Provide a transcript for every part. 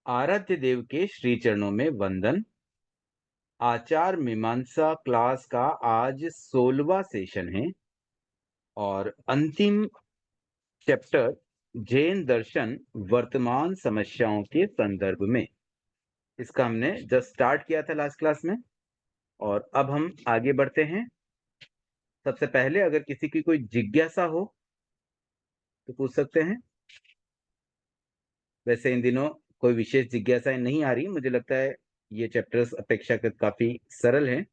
आराध्य देव के श्री चरणों में वंदन। आचार मीमांसा क्लास का आज 16वां सेशन है और अंतिम चैप्टर जैन दर्शन वर्तमान समस्याओं के संदर्भ में। इसका हमने जस्ट स्टार्ट किया था लास्ट क्लास में और अब हम आगे बढ़ते हैं। सबसे पहले अगर किसी की कोई जिज्ञासा हो तो पूछ सकते हैं। वैसे इन दिनों कोई विशेष जिज्ञासाएं नहीं आ रही, मुझे लगता है ये चैप्टर्स अपेक्षाकृत काफी सरल हैं।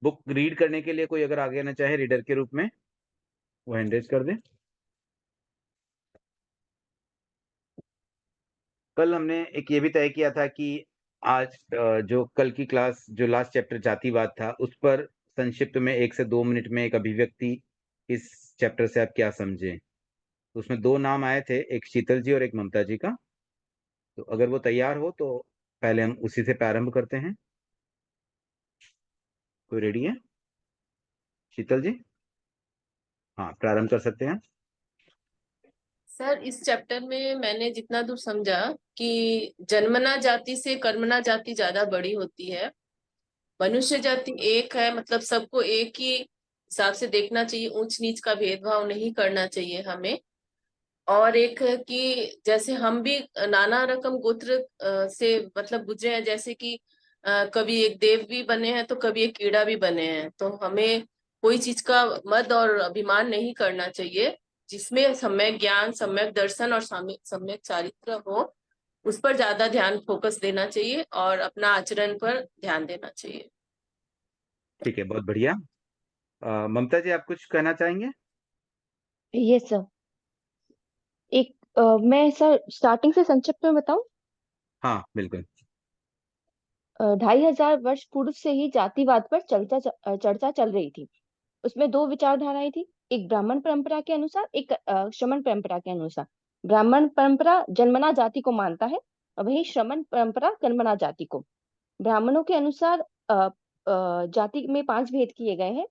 बुक रीड करने के लिए कोई अगर आगे आना चाहे रीडर के रूप में, वो हैंड रेज कर दें। कल हमने एक ये भी तय किया था कि आज जो कल की क्लास जो लास्ट चैप्टर जातिवाद था उस पर संक्षिप्त में 1 से 2 मिनट में एक अभिव्यक्ति इस चैप्टर से आप क्या समझें। तो उसमें 2 नाम आए थे, एक शीतल जी और एक ममता जी का। तो अगर वो तैयार हो तो पहले हम उसी से प्रारंभ करते हैं। कोई रेडी है? शीतल जी, हाँ प्रारंभ कर सकते हैं। सर, इस चैप्टर में मैंने जितना दूर समझा कि जन्मना जाति से कर्मना जाति ज्यादा बड़ी होती है। मनुष्य जाति एक है, मतलब सबको एक ही हिसाब से देखना चाहिए, ऊंच नीच का भेदभाव नहीं करना चाहिए हमें। और एक है कि जैसे हम भी नाना रकम गोत्र से मतलब गुजरे हैं, जैसे कि कभी एक देव भी बने हैं तो कभी एक कीड़ा भी बने हैं, तो हमें कोई चीज का मद और अभिमान नहीं करना चाहिए। जिसमें सम्यक ज्ञान, सम्यक दर्शन और सम्यक चारित्र हो, उस पर ज्यादा ध्यान फोकस देना चाहिए और अपना आचरण पर ध्यान देना चाहिए। ठीक है, बहुत बढ़िया। ममता जी, आप कुछ कहना चाहेंगे? Yes sir. एक मैं सर स्टार्टिंग से संक्षिप्त में बताऊं। हाँ बिल्कुल। 2500 वर्ष पूर्व से ही जातिवाद पर चर्चा चल रही थी। उसमें दो विचारधाराएं थी, एक ब्राह्मण परंपरा के अनुसार, एक श्रमण परंपरा के अनुसार। ब्राह्मण परंपरा जन्मना जाति को मानता है और वही श्रमण परंपरा कर्मणा जाति को। ब्राह्मणों के अनुसार जाति में 5 भेद किए गए हैं,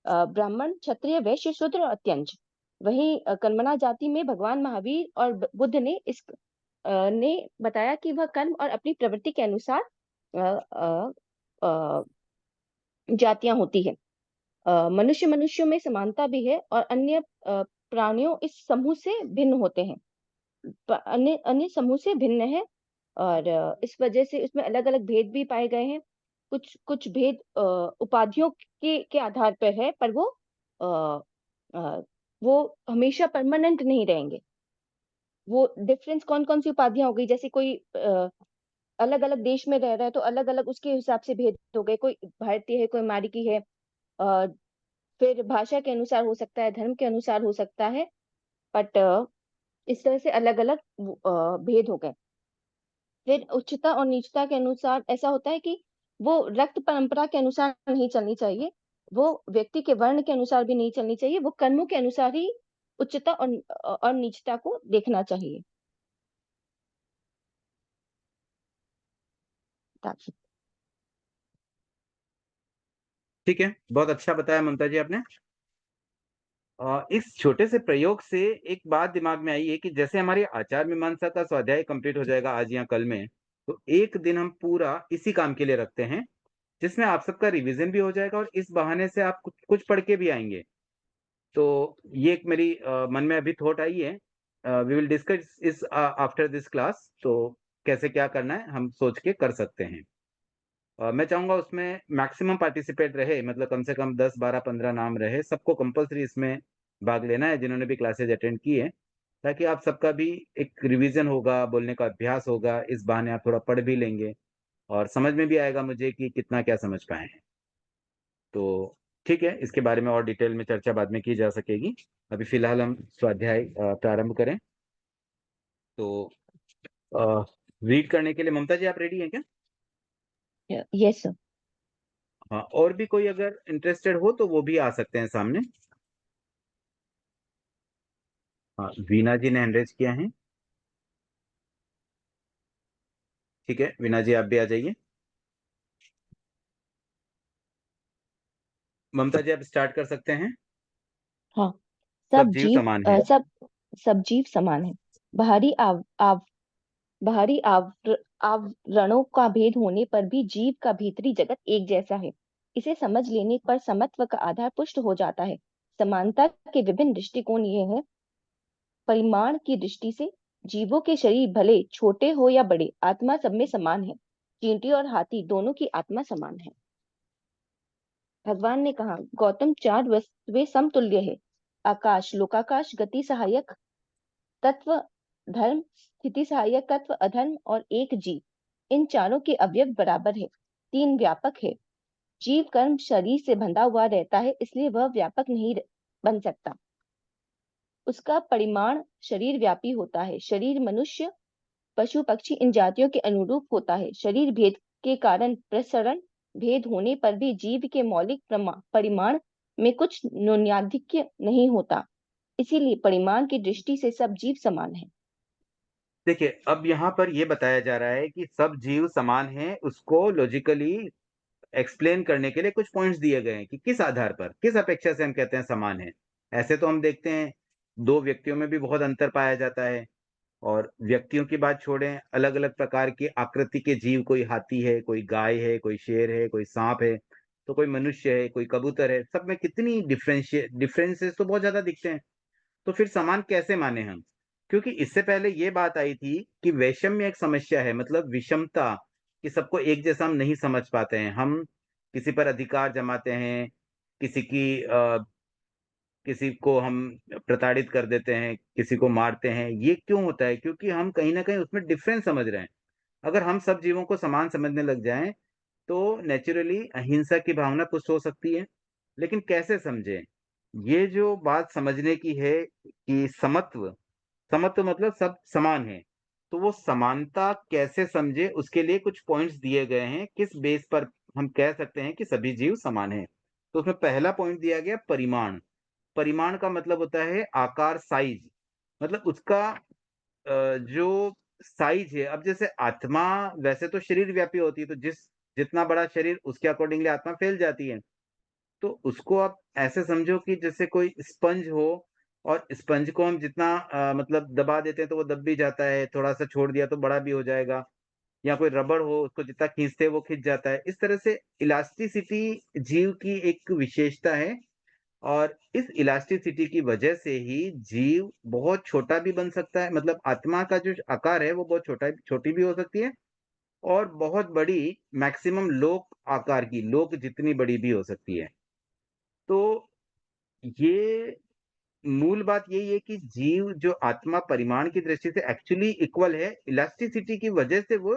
ब्राह्मण, क्षत्रिय, वैश्य, शूद्र और अत्यंज। वही कर्मणा जाति में भगवान महावीर और बुद्ध ने बताया कि वह कर्म और अपनी प्रवृत्ति के अनुसार अ, अ, अ, जातियां होती है। मनुष्य मनुष्यों में समानता भी है और अन्य प्राणियों इस समूह से भिन्न होते हैं, अन्य अन्य समूह से भिन्न है। और इस वजह से इसमें अलग अलग भेद भी पाए गए हैं। कुछ कुछ भेद उपाधियों के आधार पर है, पर अ, अ, वो हमेशा परमानेंट नहीं रहेंगे। वो डिफरेंस कौन कौन सी उपाधियां हो गई, जैसे कोई अलग अलग देश में रह रहा है तो अलग अलग उसके हिसाब से भेद हो गए, कोई भारतीय है कोई अमेरिकी है। अ, फिर भाषा के अनुसार हो सकता है, धर्म के अनुसार हो सकता है, बट इस तरह से अलग अलग भेद हो गए। फिर उच्चता और नीचता के अनुसार ऐसा होता है कि वो रक्त परंपरा के अनुसार नहीं चलनी चाहिए, वो व्यक्ति के वर्ण के अनुसार भी नहीं चलनी चाहिए, वो कर्मों के अनुसार ही उच्चता और नीचता को देखना चाहिए। That's it. ठीक है, बहुत अच्छा बताया ममता जी आपने। इस छोटे से प्रयोग से एक बात दिमाग में आई है कि जैसे हमारी आचार मीमांसा का स्वाध्याय कंप्लीट हो जाएगा आज या कल में, तो एक दिन हम पूरा इसी काम के लिए रखते हैं, जिसमें आप सबका रिवीजन भी हो जाएगा और इस बहाने से आप कुछ कुछ पढ़ के भी आएंगे। तो ये एक मेरी मन में अभी थॉट आई है। वी विल डिस्कस इस आफ्टर दिस क्लास। तो कैसे क्या करना है हम सोच के कर सकते हैं। मैं चाहूंगा उसमें मैक्सिमम पार्टिसिपेट रहे, मतलब कम से कम 10 12 15 नाम रहे। सबको कंपलसरी इसमें भाग लेना है जिन्होंने भी क्लासेज अटेंड की है, ताकि आप सबका भी एक रिवीजन होगा, बोलने का अभ्यास होगा। इस बहाने आप थोड़ा पढ़ भी लेंगे और समझ में भी आएगा मुझे कि कितना क्या समझ पाए हैं। तो ठीक है, इसके बारे में और डिटेल में चर्चा बाद में की जा सकेगी। अभी फिलहाल हम स्वाध्याय प्रारंभ करें। तो रीड करने के लिए ममता जी आप रेडी हैं क्या? Yes sir. हाँ, और भी कोई अगर इंटरेस्टेड हो तो वो भी आ सकते हैं सामने। हाँ, वीना जी ने हैंड रेज किया है। ठीक है, वीना जी आप भी आ जाइए। ममता जी आप स्टार्ट कर सकते हैं। हाँ, सब जीव समान है। सब जीव समान है। बाहरी बाहरी आवरणों का भेद होने पर भी जीव का भीतरी जगत एक जैसा है। इसे समझ लेने पर समत्व का आधार पुष्ट हो जाता है। समानता के विभिन्न दृष्टिकोण ये हैं। परिमाण की दृष्टि से जीवों के शरीर भले छोटे हो या बड़े, आत्मा सब में समान है। चींटी और हाथी दोनों की आत्मा समान है। भगवान ने कहा, गौतम, चार वस्तुएं समतुल्य है। आकाश, लोकाकाश, गति सहायक तत्व धर्म, स्थिति सहायक तत्व अधर्म, और एक जीव। इन चारों के अवयव बराबर है। तीन व्यापक है। जीव कर्म शरीर से बंधा हुआ रहता है, इसलिए वह व्यापक नहीं बन सकता। उसका परिमाण शरीर व्यापी होता है। शरीर मनुष्य, पशु, पक्षी इन जातियों के अनुरूप होता है। शरीर भेद के कारण प्रसरण भेद होने पर भी जीव के मौलिक परिमाण में कुछ न्यूनाधिक्य नहीं होता। इसीलिए परिमाण की दृष्टि से सब जीव समान है। देखिए, अब यहाँ पर ये बताया जा रहा है कि सब जीव समान हैं, उसको लॉजिकली एक्सप्लेन करने के लिए कुछ पॉइंट्स दिए गए हैं कि किस आधार पर, किस अपेक्षा से हम कहते हैं समान है। ऐसे तो हम देखते हैं 2 व्यक्तियों में भी बहुत अंतर पाया जाता है, और व्यक्तियों की बात छोड़ें, अलग-अलग प्रकार की आकृति के जीव, कोई हाथी है, कोई गाय है, कोई शेर है, कोई साँप है, तो कोई मनुष्य है, कोई कबूतर है, सब में कितनी डिफरेंसेस तो बहुत ज़्यादा दिखते हैं। तो फिर समान कैसे माने हम? क्योंकि इससे पहले ये बात आई थी कि वैषम्य एक समस्या है, मतलब विषमता, कि सबको एक जैसा हम नहीं समझ पाते हैं। हम किसी पर अधिकार जमाते हैं, किसी की किसी को हम प्रताड़ित कर देते हैं, किसी को मारते हैं। ये क्यों होता है? क्योंकि हम कहीं न कहीं उसमें डिफ़रेंस समझ रहे हैं। अगर हम सब जीवों को समान समझने लग जाएँ, तो नेचुरली अहिंसा की भावना पुष्ट हो सकती है। लेकिन कैसे समझें? ये जो बात समझने की है कि समत्व, समत्व मतलब सब समान हैं। तो वो समानता कैसे समझें, उसके लिए कुछ पॉइंट्स दिए गए हैं, किस बेस पर हम कह सकते हैं कि सभी जीव समान हैं। तो उसमें पहला पॉइंट दिया गया परिमाण। परिमाण का मतलब होता है आकार, साइज़, मतलब उसका जो साइज़ है। अब जैसे आत्मा वैसे तो शरीर व्यापी होती है, तो जितना बड़ा शरीर उसके अकॉर्डिंगली आत्मा फैल जाती है। तो उसको आप ऐसे समझो कि जैसे कोई स्पंज हो, और स्पंज को हम जितना मतलब दबा देते हैं तो वो दब भी जाता है, थोड़ा-सा छोड़ दिया तो बड़ा भी हो जाएगा। या कोई रबड़ हो, उसको जितना खींचते हैं वो खिंच जाता है। इस तरह से इलास्टिसिटी जीव की एक विशेषता है, और इस इलास्टिसिटी की वजह से ही जीव बहुत छोटा भी बन सकता है। मतलब आत्मा का जो आकार है वो बहुत छोटी भी हो सकती है, और बहुत बड़ी, मैक्सिमम लोक आकार की, लोक जितनी बड़ी भी हो सकती है। तो ये मूल बात यही है कि जीव जो आत्मा परिमाण की दृष्टि से एक्चुअली इक्वल है, इलास्टिसिटी की वजह से वो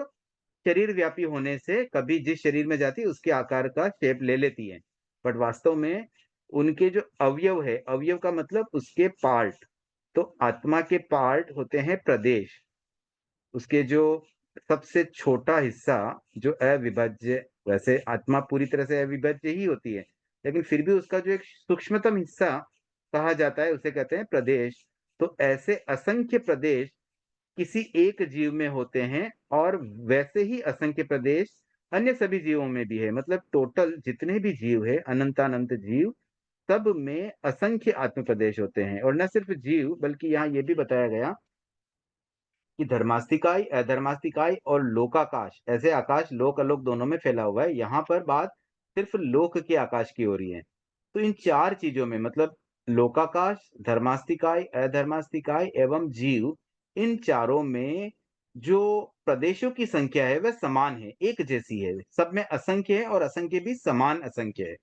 शरीर व्यापी होने से कभी जिस शरीर में जाती है उसके आकार का शेप ले लेती है। बट वास्तव में उनके जो अवयव है, अवयव का मतलब उसके पार्ट, तो आत्मा के पार्ट होते हैं प्रदेश। उसके जो सबसे छोटा हिस्सा जो अविभाज्य, वैसे आत्मा पूरी तरह से अविभाज्य ही होती है, लेकिन फिर भी उसका जो एक सूक्ष्मतम हिस्सा कहा जाता है उसे कहते हैं प्रदेश। तो ऐसे असंख्य प्रदेश किसी एक जीव में होते हैं, और वैसे ही असंख्य प्रदेश अन्य सभी जीवों में भी है। मतलब टोटल जितने भी जीव है, अनंतानंत जीव, सब में असंख्य आत्म प्रदेश होते हैं। और न सिर्फ जीव, बल्कि यहाँ ये भी बताया गया कि धर्मास्तिकाय, अधर्मास्तिकाय और लोकाकाश, ऐसे आकाश लोक अलोक दोनों में फैला हुआ है। यहाँ पर बात सिर्फ लोक के आकाश की हो रही है। तो इन 4 चीज़ों में, मतलब लोकाकाश, धर्मास्तिकाय, अधर्मास्तिकाय एवं जीव, इन चारों में जो प्रदेशों की संख्या है वह समान है, एक जैसी है। सब में असंख्य है, और असंख्य भी समान असंख्य है।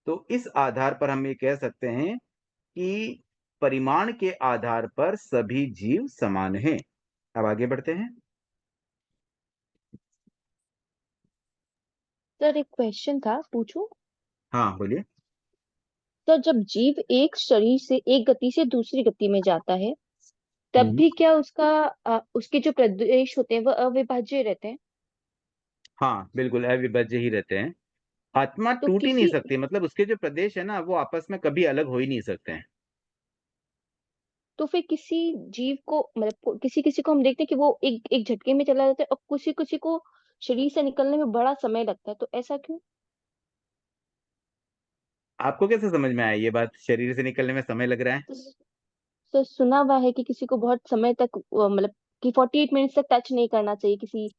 तो इस आधार पर हम ये कह सकते हैं कि परिमाण के आधार पर सभी जीव समान हैं। अब आगे बढ़ते हैं। सर, एक क्वेश्चन था, पूछूं? हाँ, बोलिए। तो जब जीव एक शरीर से एक गति से दूसरी गति में जाता है, तब हुँ। भी क्या उसके जो प्रदेश होते हैं वह अविभाज्य रहते हैं? हाँ, बिल्कुल अविभाज्य ही रहते हैं। आत्मा तो टूट ही नहीं किसी सकती, मतलब उसके जो प्रदेश है ना, वो आपस में कभी अलग हो ही नहीं सकते हैं। तो फिर किसी जीव को, मतलब किसी किसी को हम देखते हैं कि वो एक एक झटके में चला जाता है, और किसी किसी को शरीर से निकलने में बड़ा समय लगता है, तो ऐसा क्यों? आपको कैसे समझ में आया ये बात, शरीर से निकलने में समय लग रहा है? तो सुना हुआ है कि किसी को बहुत समय तक मतलब कि 48 मिनट्स तक टच नहीं करना चाहिए किसी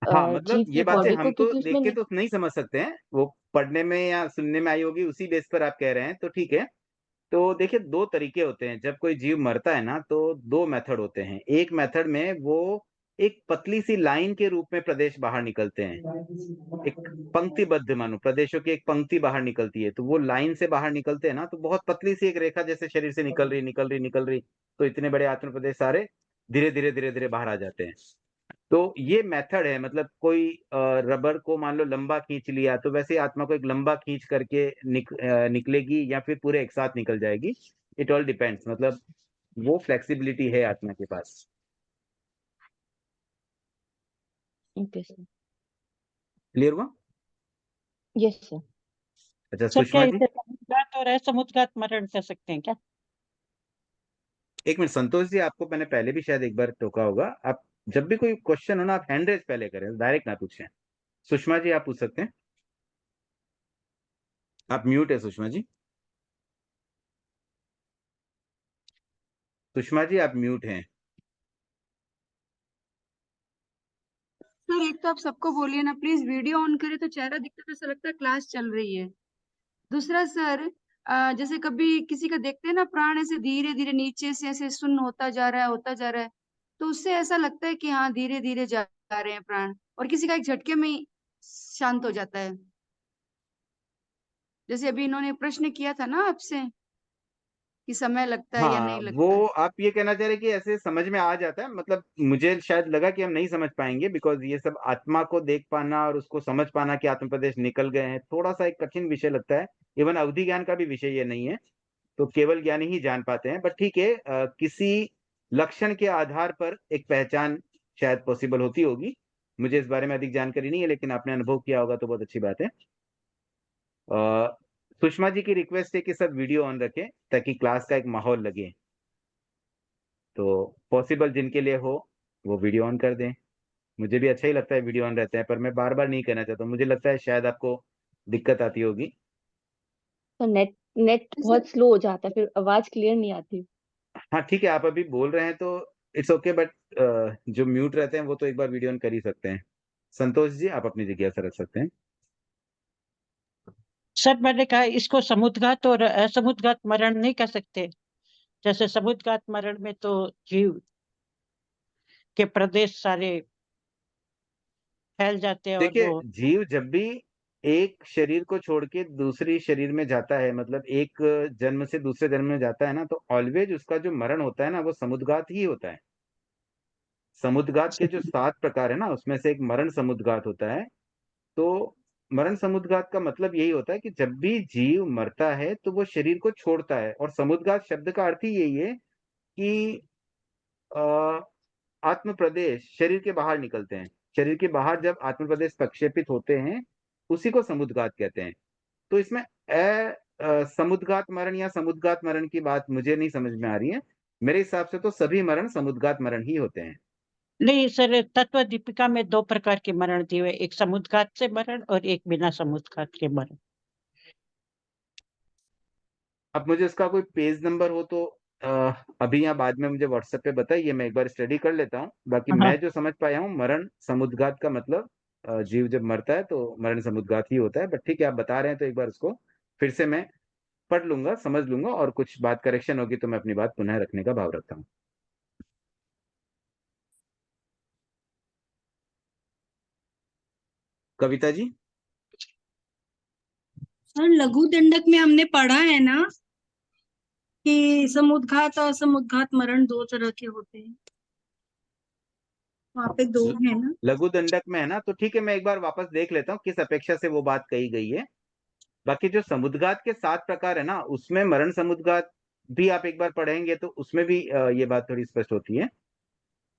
हाँ, मतलब जीव ये की बातें बॉडी को, हम तो क्योंकि देख उसमें के तो नहीं समझ सकते हैं, वो पढ़ने में या सुनने में आई होगी, उसी बेस पर आप कह रहे हैं, तो ठीक है। तो देखिए 2 तरीके होते हैं, जब कोई जीव मरता है ना तो 2 मेथड होते हैं। एक मेथड में वो एक पतली-सी लाइन के रूप में प्रदेश बाहर निकलते हैं। एक पंक्तिबद्ध मानो प्रदेशों की एक पंक्ति बाहर निकलती है, तो वो लाइन से बाहर निकलते हैं ना, तो बहुत पतली-सी एक रेखा जैसे शरीर से निकल रही, निकल रही, निकल रही, तो इतने बड़े आत्म प्रदेश सारे धीरे-धीरे, धीरे-धीरे बाहर आ जाते हैं। तो ये मेथड है, मतलब कोई रबर को मान लो लंबा खींच लिया, तो वैसे ही आत्मा को एक लंबा खींच करके निकलेगी या फिर पूरे एक साथ निकल जाएगी। इट ऑल डिपेंड्स, मतलब वो फ्लेक्सिबिलिटी है आत्मा के पास। Okay sir. क्लियर हुआ? Yes sir. अच्छा, सर क्या सुषमा जी? इसे समुद्घात और असमुद्घात मरण कह सकते हैं क्या? एक मिनट संतोष जी, आपको मैंने पहले भी शायद एक बार टोका होगा। आप जब भी कोई क्वेश्चन हो ना, आप हैंड रेज पहले करें, डायरेक्ट ना पूछें। सुषमा जी आप पूछ सकते हैं। आप म्यूट है सुषमा जी। सुषमा जी आप म्यूट हैं। सर एक तो आप सबको बोलिए ना प्लीज वीडियो ऑन करे तो चेहरा दिखता तो ऐसा लगता है क्लास चल रही है। दूसरा सर जैसे कभी किसी का देखते हैं ना प्राण ऐसे धीरे धीरे नीचे से ऐसे सुन्न होता जा रहा है होता जा रहा है, तो उससे ऐसा लगता है कि हाँ धीरे धीरे जा रहे हैं प्राण, और किसी का एक झटके में ही शांत हो जाता है। जैसे अभी इन्होंने प्रश्न किया था ना आपसे कि समय लगता है या हाँ, नहीं लगता है। वो आप ये कहना चाह रहे हैं कि ऐसे समझ में आ जाता है, मतलब मुझे शायद लगा कि हम नहीं समझ पाएंगे, बिकॉज ये सब आत्मा को देख पाना और उसको समझ पाना कि आत्म प्रदेश निकल गए हैं, थोड़ा सा एक कठिन विषय लगता है। इवन अवधि ज्ञान का भी विषय ये नहीं है, तो केवल ज्ञानी ही जान पाते हैं। बट ठीक है, किसी लक्षण के आधार पर एक पहचान शायद पॉसिबल होती होगी। मुझे इस बारे में अधिक जानकारी नहीं है, लेकिन आपने अनुभव किया होगा तो बहुत अच्छी बात है। सुषमा जी की रिक्वेस्ट है कि सब वीडियो ऑन रखें ताकि क्लास का एक माहौल लगे। तो पॉसिबल जिनके लिए हो वो वीडियो ऑन कर दें। मुझे भी अच्छा ही लगता है वीडियो ऑन रहते हैं, पर मैं बार बार नहीं कहना चाहता हूँ, मुझे लगता है शायद आपको दिक्कत आती होगी। तो नेट नेट बहुत स्लो हो जाता है, फिर आवाज क्लियर नहीं आती। हाँ ठीक है, आप अभी बोल रहे हैं तो इट्स ओके, बट जो म्यूट रहते हैं वो तो एक बार वीडियो ऑन कर ही सकते हैं। संतोष जी आप अपनी जगह से रख सकते हैं। सर मैंने कहा इसको समुद्घात और असमुद्घात मरण नहीं कह सकते। जैसे समुद्घात मरण में तो जीव के प्रदेश सारे फैल जाते हैं और देखिए, वो जीव जब भी एक शरीर को छोड़ के दूसरी शरीर में जाता है, मतलब एक जन्म से दूसरे जन्म में जाता है ना, तो ऑलवेज उसका जो मरण होता है ना वो समुद्घात ही होता है। समुद्घात के जो 7 प्रकार है ना, उसमें से एक मरण समुद्घात होता है। तो मरण समुद्घात का मतलब यही होता है कि जब भी जीव मरता है तो वो शरीर को छोड़ता है, और समुद्घात शब्द का अर्थ ही यही है कि अ, आत्म प्रदेश शरीर के बाहर निकलते हैं। शरीर के बाहर जब आत्म प्रदेश प्रक्षेपित होते हैं, उसी को समुद्घात कहते हैं। तो इसमें समुद्घात मरण या समुद्घात मरण की बात मुझे नहीं समझ में आ रही है। मेरे हिसाब से तो सभी मरण समुद्घात मरण ही होते हैं। नहीं सर, तत्व दीपिका में 2 प्रकार के मरण दिए हुए, एक समुद्घात से मरण और एक बिना समुद्घात के मरण। अब मुझे उसका कोई पेज नंबर हो तो अभी या बाद में मुझे व्हाट्सएप पे बताइए, मैं एक बार स्टडी कर लेता हूँ। बाकी हाँ मैं जो समझ पाया हूँ, मरण समुद्घात का मतलब जीव जब मरता है तो मरण समुद्घात ही होता है। बट ठीक है, आप बता रहे हैं तो एक बार उसको फिर से मैं पढ़ लूंगा, समझ लूंगा, और कुछ बात करेक्शन होगी तो मैं अपनी बात पुनः रखने का भाव रखता हूँ। कविता जी? सर लघु दंडक में हमने पढ़ा है ना कि समुद्घात और असमुद्घात मरण दो तरह के होते हैं, वहाँ पे दो है ना। लघु दंडक में है ना, तो ठीक है, मैं एक बार वापस देख लेता हूँ किस अपेक्षा से वो बात कही गई है। बाकी जो समुद्घात के 7 प्रकार है ना, उसमें मरण समुद्घात भी आप एक बार पढ़ेंगे तो उसमें भी ये बात थोड़ी स्पष्ट होती है।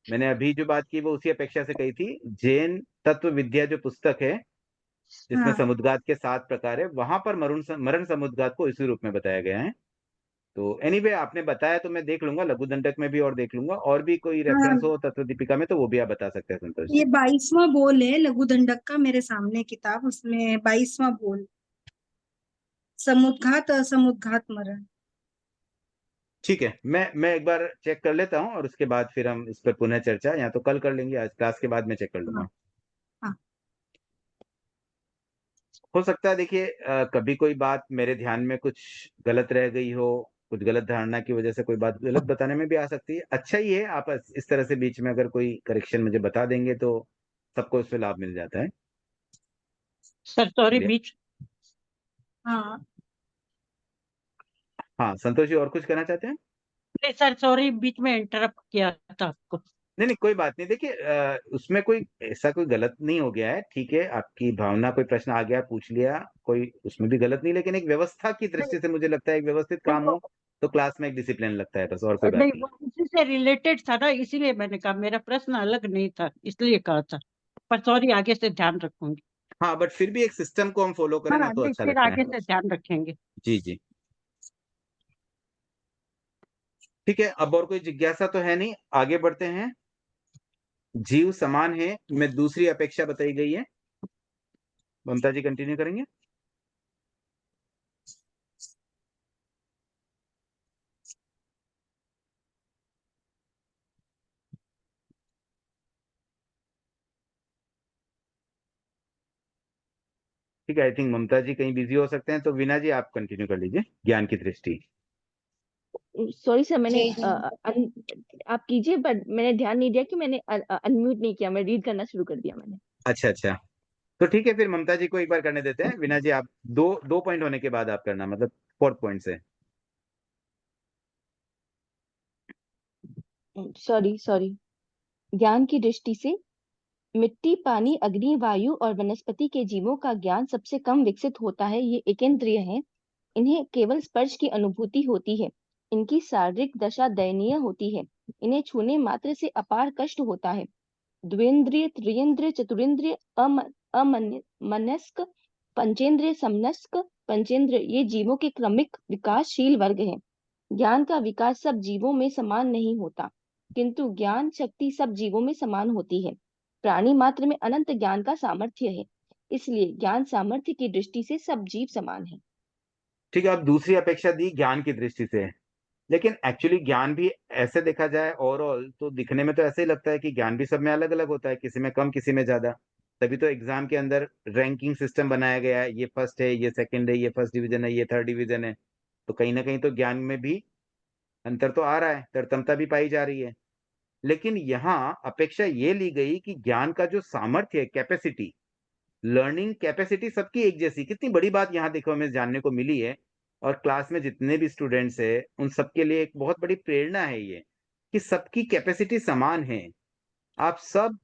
मैंने अभी जो बात की वो उसी अपेक्षा से कही थी। जैन तत्व विद्या जो पुस्तक है, जिसमें हाँ समुद्घात के 7 प्रकार है, वहां पर मरण समुद्घात को इसी रूप में बताया गया है। तो एनीवे आपने बताया तो मैं देख लूंगा, लघु दंडक में भी और देख लूंगा, और भी कोई रेफरेंस हाँ, हो तत्व दीपिका में तो वो भी आप बता सकते हैं संतोष ये जी। 22वां बोल है लघु दंडक का, मेरे सामने किताब उसमें 22वां बोल समुद्घात असमुद्घात मरण। ठीक है, मैं एक बार चेक कर लेता हूँ और उसके बाद फिर हम इस पर पुनः चर्चा या तो कल कर लेंगे, आज क्लास के बाद मैं चेक कर लूंगा। हाँ हाँ। हो सकता है देखिए कभी कोई बात मेरे ध्यान में कुछ गलत रह गई हो, कुछ गलत धारणा की वजह से कोई बात गलत बताने में भी आ सकती है। अच्छा ही है आप इस तरह से बीच में अगर कोई करेक्शन मुझे बता देंगे तो सबको इससे लाभ मिल जाता है। सर सॉरी चलिए, बीच हाँ हाँ संतोष जी और कुछ कहना चाहते हैं? नहीं सर सॉरी बीच में इंटरप्ट किया था आपको। नहीं नहीं कोई बात नहीं, देखिए उसमें कोई ऐसा कोई गलत नहीं हो गया है, ठीक है आपकी भावना, कोई प्रश्न आ गया पूछ लिया, कोई उसमें भी गलत नहीं, लेकिन एक व्यवस्था की नहीं दृष्टि से मुझे लगता है एक व्यवस्थित नहीं, काम हो तो क्लास में एक डिसिप्लिन लगता है, बस और कोई बात नहीं नहीं। वो उसी से रिलेटेड था ना, इसीलिए मैंने कहा, मेरा प्रश्न अलग नहीं था इसलिए कहा था। पर सॉरी, आगे से ध्यान रखूंगी। हाँ बट फिर भी एक सिस्टम को हम फॉलो करें ना हाँ तो नहीं, अच्छा फिर लगता है। आगे से ध्यान रखेंगे। जी जी ठीक है, अब और कोई जिज्ञासा तो है नहीं, आगे बढ़ते हैं। जीव समान है में दूसरी अपेक्षा बताई गई है, ममता जी कंटिन्यू करेंगे। ठीक है, आई थिंक ममता जी कहीं बिजी हो सकते हैं, तो वीना जी आप कंटिन्यू कर लीजिए, ज्ञान की दृष्टि। सॉरी सर, मैंने जी जी। आप कीजिए, बट मैंने ध्यान नहीं दिया कि मैंने अनम्यूट नहीं किया, मैं रीड करना शुरू कर दिया मैंने। अच्छा अच्छा, तो ठीक है फिर ममता जी को एक बार करने देते हैं। वीना जी आप दो दो पॉइंट होने के बाद आप करना, मतलब फोर्थ पॉइंट से। Sorry sorry. ज्ञान की दृष्टि से मिट्टी, पानी, अग्नि, वायु और वनस्पति के जीवों का ज्ञान सबसे कम विकसित होता है। ये एकेंद्रिय हैं। इन्हें केवल स्पर्श की अनुभूति होती है। इनकी शारीरिक दशा दयनीय होती है। इन्हें छूने मात्र से अपार कष्ट होता है। द्विंद्रिय, त्रियंद्रिय, चतुरिंद्रिय, मनस्क, पंचेंद्रिय, समनस्क, पंचेंद्रिय, ये जीवों के क्रमिक विकासशील वर्ग हैं। ज्ञान का विकास सब जीवों में समान नहीं होता, किंतु ज्ञान शक्ति सब जीवों में समान होती है। प्राणी मात्र में अनंत ज्ञान का सामर्थ्य है, इसलिए ज्ञान सामर्थ्य की दृष्टि से सब जीव समान है। ठीक है, आप दूसरी अपेक्षा दी ज्ञान की दृष्टि से, लेकिन एक्चुअली ज्ञान भी ऐसे देखा जाए ओवरऑल तो दिखने में तो ऐसे ही लगता है कि ज्ञान भी सब में अलग अलग होता है, किसी में कम किसी में ज्यादा। तभी तो एग्जाम के अंदर रैंकिंग सिस्टम बनाया गया है, ये फर्स्ट है, ये सेकंड है, ये फर्स्ट डिवीजन है, ये थर्ड डिवीजन है। तो कहीं ना कहीं तो ज्ञान में भी अंतर तो आ रहा है, तरतमता भी पाई जा रही है। लेकिन यहाँ अपेक्षा ये ली गई कि ज्ञान का जो सामर्थ्य है, कैपेसिटी, लर्निंग कैपेसिटी सबकी एक जैसी, कितनी बड़ी बात यहाँ देखो हमें जानने को मिली है। और क्लास में जितने भी स्टूडेंट्स हैं उन सबके लिए एक बहुत बड़ी प्रेरणा है ये, कि सबकी कैपेसिटी समान है। आप सब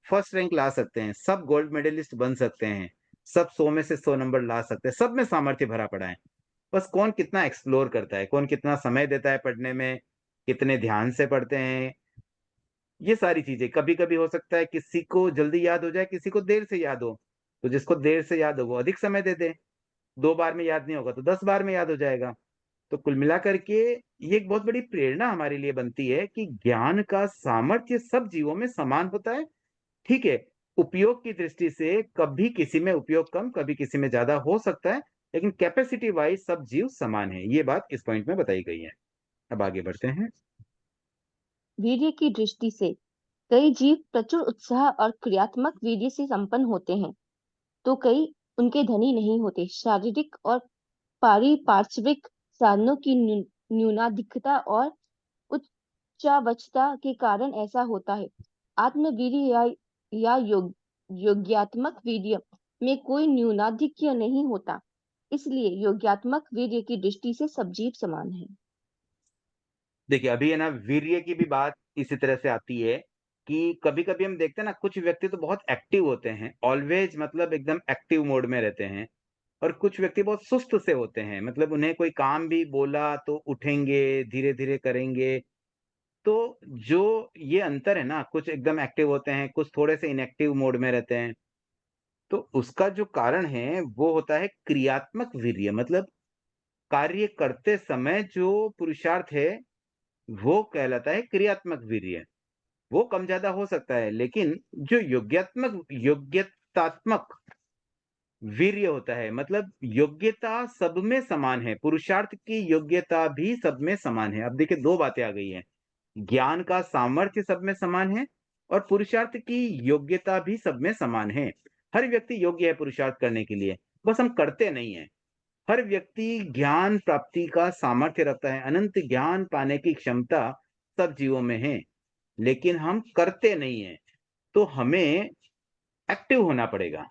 फर्स्ट रैंक ला सकते हैं, सब गोल्ड मेडलिस्ट बन सकते हैं, सब 100 में से 100 नंबर ला सकते हैं, सब में सामर्थ्य भरा पड़ा है। बस कौन कितना एक्सप्लोर करता है, कौन कितना समय देता है पढ़ने में, कितने ध्यान से पढ़ते हैं, ये सारी चीजें। कभी कभी हो सकता है किसी को जल्दी याद हो जाए, किसी को देर से याद हो, तो जिसको देर से याद हो वो अधिक समय दे दे, 2 बार में याद नहीं होगा तो 10 बार में याद हो जाएगा। तो कुल मिलाकर के ये एक बहुत बड़ी प्रेरणा हमारे लिए बनती है कि ज्ञान का सामर्थ्य सब जीवों में समान होता है। ठीक है, उपयोग की दृष्टि से कभी किसी में उपयोग कम, कभी किसी में ज्यादा हो सकता है, लेकिन कैपेसिटी वाइज सब जीव समान है, ये बात इस पॉइंट में बताई गई है। अब आगे बढ़ते हैं। वीर्य की दृष्टि से कई जीव प्रचुर उत्साह और क्रियात्मक वीर्य से संपन्न होते हैं, तो कई उनके धनी नहीं होते। शारीरिक और पारिपार्श्विक साधनों की न्यूनाधिकता और उच्चावचता के कारण ऐसा होता है। आत्मवीर्य या योग्यात्मक वीर्य में कोई न्यूनाधिक्य नहीं होता, इसलिए योग्यात्मक वीर्य की दृष्टि से सब जीव समान है। देखिए अभी है ना, वीर्य की भी बात इसी तरह से आती है कि कभी कभी हम देखते हैं ना, कुछ व्यक्ति तो बहुत एक्टिव होते हैं, ऑलवेज मतलब एकदम एक्टिव मोड में रहते हैं, और कुछ व्यक्ति बहुत सुस्त से होते हैं, मतलब उन्हें कोई काम भी बोला तो उठेंगे, धीरे धीरे करेंगे। तो जो ये अंतर है ना, कुछ एकदम एक्टिव होते हैं, कुछ थोड़े से इनएक्टिव मोड में रहते हैं, तो उसका जो कारण है वो होता है क्रियात्मक वीर्य, मतलब कार्य करते समय जो पुरुषार्थ है वो कहलाता है क्रियात्मक वीर्य। वो कम ज्यादा हो सकता है, लेकिन जो योग्यात्मक योग्यतात्मक वीर्य होता है, मतलब योग्यता सब में समान है, पुरुषार्थ की योग्यता भी सब में समान है। अब देखिए 2 बातें आ गई हैं, ज्ञान का सामर्थ्य सब में समान है और पुरुषार्थ की योग्यता भी सब में समान है। हर व्यक्ति योग्य है पुरुषार्थ करने के लिए, बस हम करते नहीं हैं। हर व्यक्ति ज्ञान प्राप्ति का सामर्थ्य रखता है, अनंत ज्ञान पाने की क्षमता सब जीवों में है, लेकिन हम करते नहीं हैं। तो हमें एक्टिव होना पड़ेगा,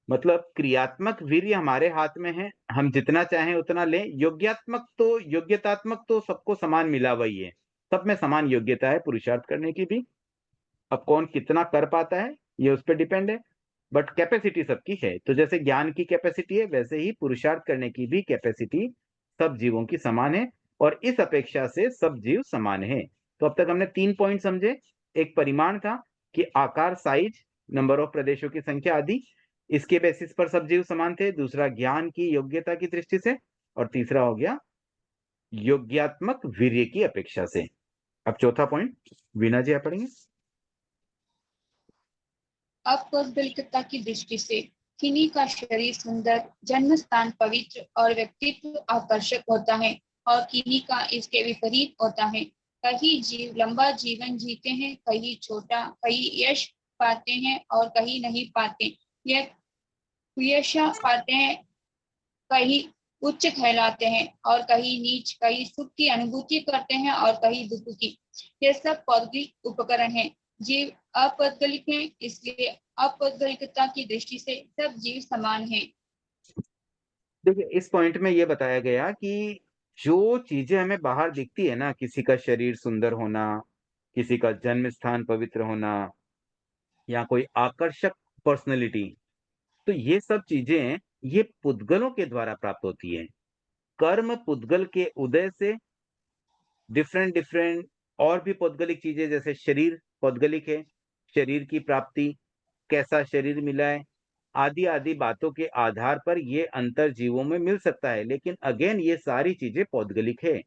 मतलब क्रियात्मक वीर्य हमारे हाथ में है, हम जितना चाहें उतना लें। योग्यतात्मक तो सबको समान मिला हुआ ही है, सब में समान योग्यता है पुरुषार्थ करने की भी। अब कौन कितना कर पाता है ये उस पर डिपेंड है, बट कैपेसिटी सबकी है। तो जैसे ज्ञान की कैपेसिटी है, वैसे ही पुरुषार्थ करने की भी कैपेसिटी सब जीवों की समान है, और इस अपेक्षा से सब जीव समान है। तो अब तक हमने 3 पॉइंट समझे। एक परिमाण था कि आकार, साइज, नंबर ऑफ प्रदेशों की संख्या आदि, इसके बेसिस पर सब जीव समान थे। दूसरा ज्ञान की योग्यता की दृष्टि से, और तीसरा हो गया योग्यात्मक वीर्य की अपेक्षा से। अब चौथा पॉइंट वीणा जी आप पढ़ेंगे। अपौद्गलिकता की दृष्टि से किन्हीं का शरीर सुंदर, जन्म स्थान पवित्र और व्यक्तित्व आकर्षक होता है, और किन्हीं का इसके विपरीत होता है। कई जीव लंबा जीवन जीते हैं, कई छोटा, कई यश पाते हैं और कई नहीं पाते। यह यश पाते हैं, कई उच्च कहलाते हैं और कई नीच, कई सुख की अनुभूति करते हैं और कई दुख की। ये सब पौद्गलिक उपकरण हैं। जीव अपौद्गलिक हैं, इसलिए अपौद्गलिकता की दृष्टि से सब जीव समान हैं। देखिए इस पॉइंट में ये बताया गया कि जो चीजें हमें बाहर दिखती है ना, किसी का शरीर सुंदर होना, किसी का जन्म स्थान पवित्र होना, या कोई आकर्षक पर्सनैलिटी, तो ये सब चीजें ये पुद्गलों के द्वारा प्राप्त होती है। कर्म पुद्गल के उदय से डिफरेंट डिफरेंट और भी पौद्गलिक चीजें, जैसे शरीर पौद्गलिक है, शरीर की प्राप्ति, कैसा शरीर मिला है, आदि आदि बातों के आधार पर ये अंतर जीवों में मिल सकता है, लेकिन अगेन ये सारी चीजें पौद्गलिक है।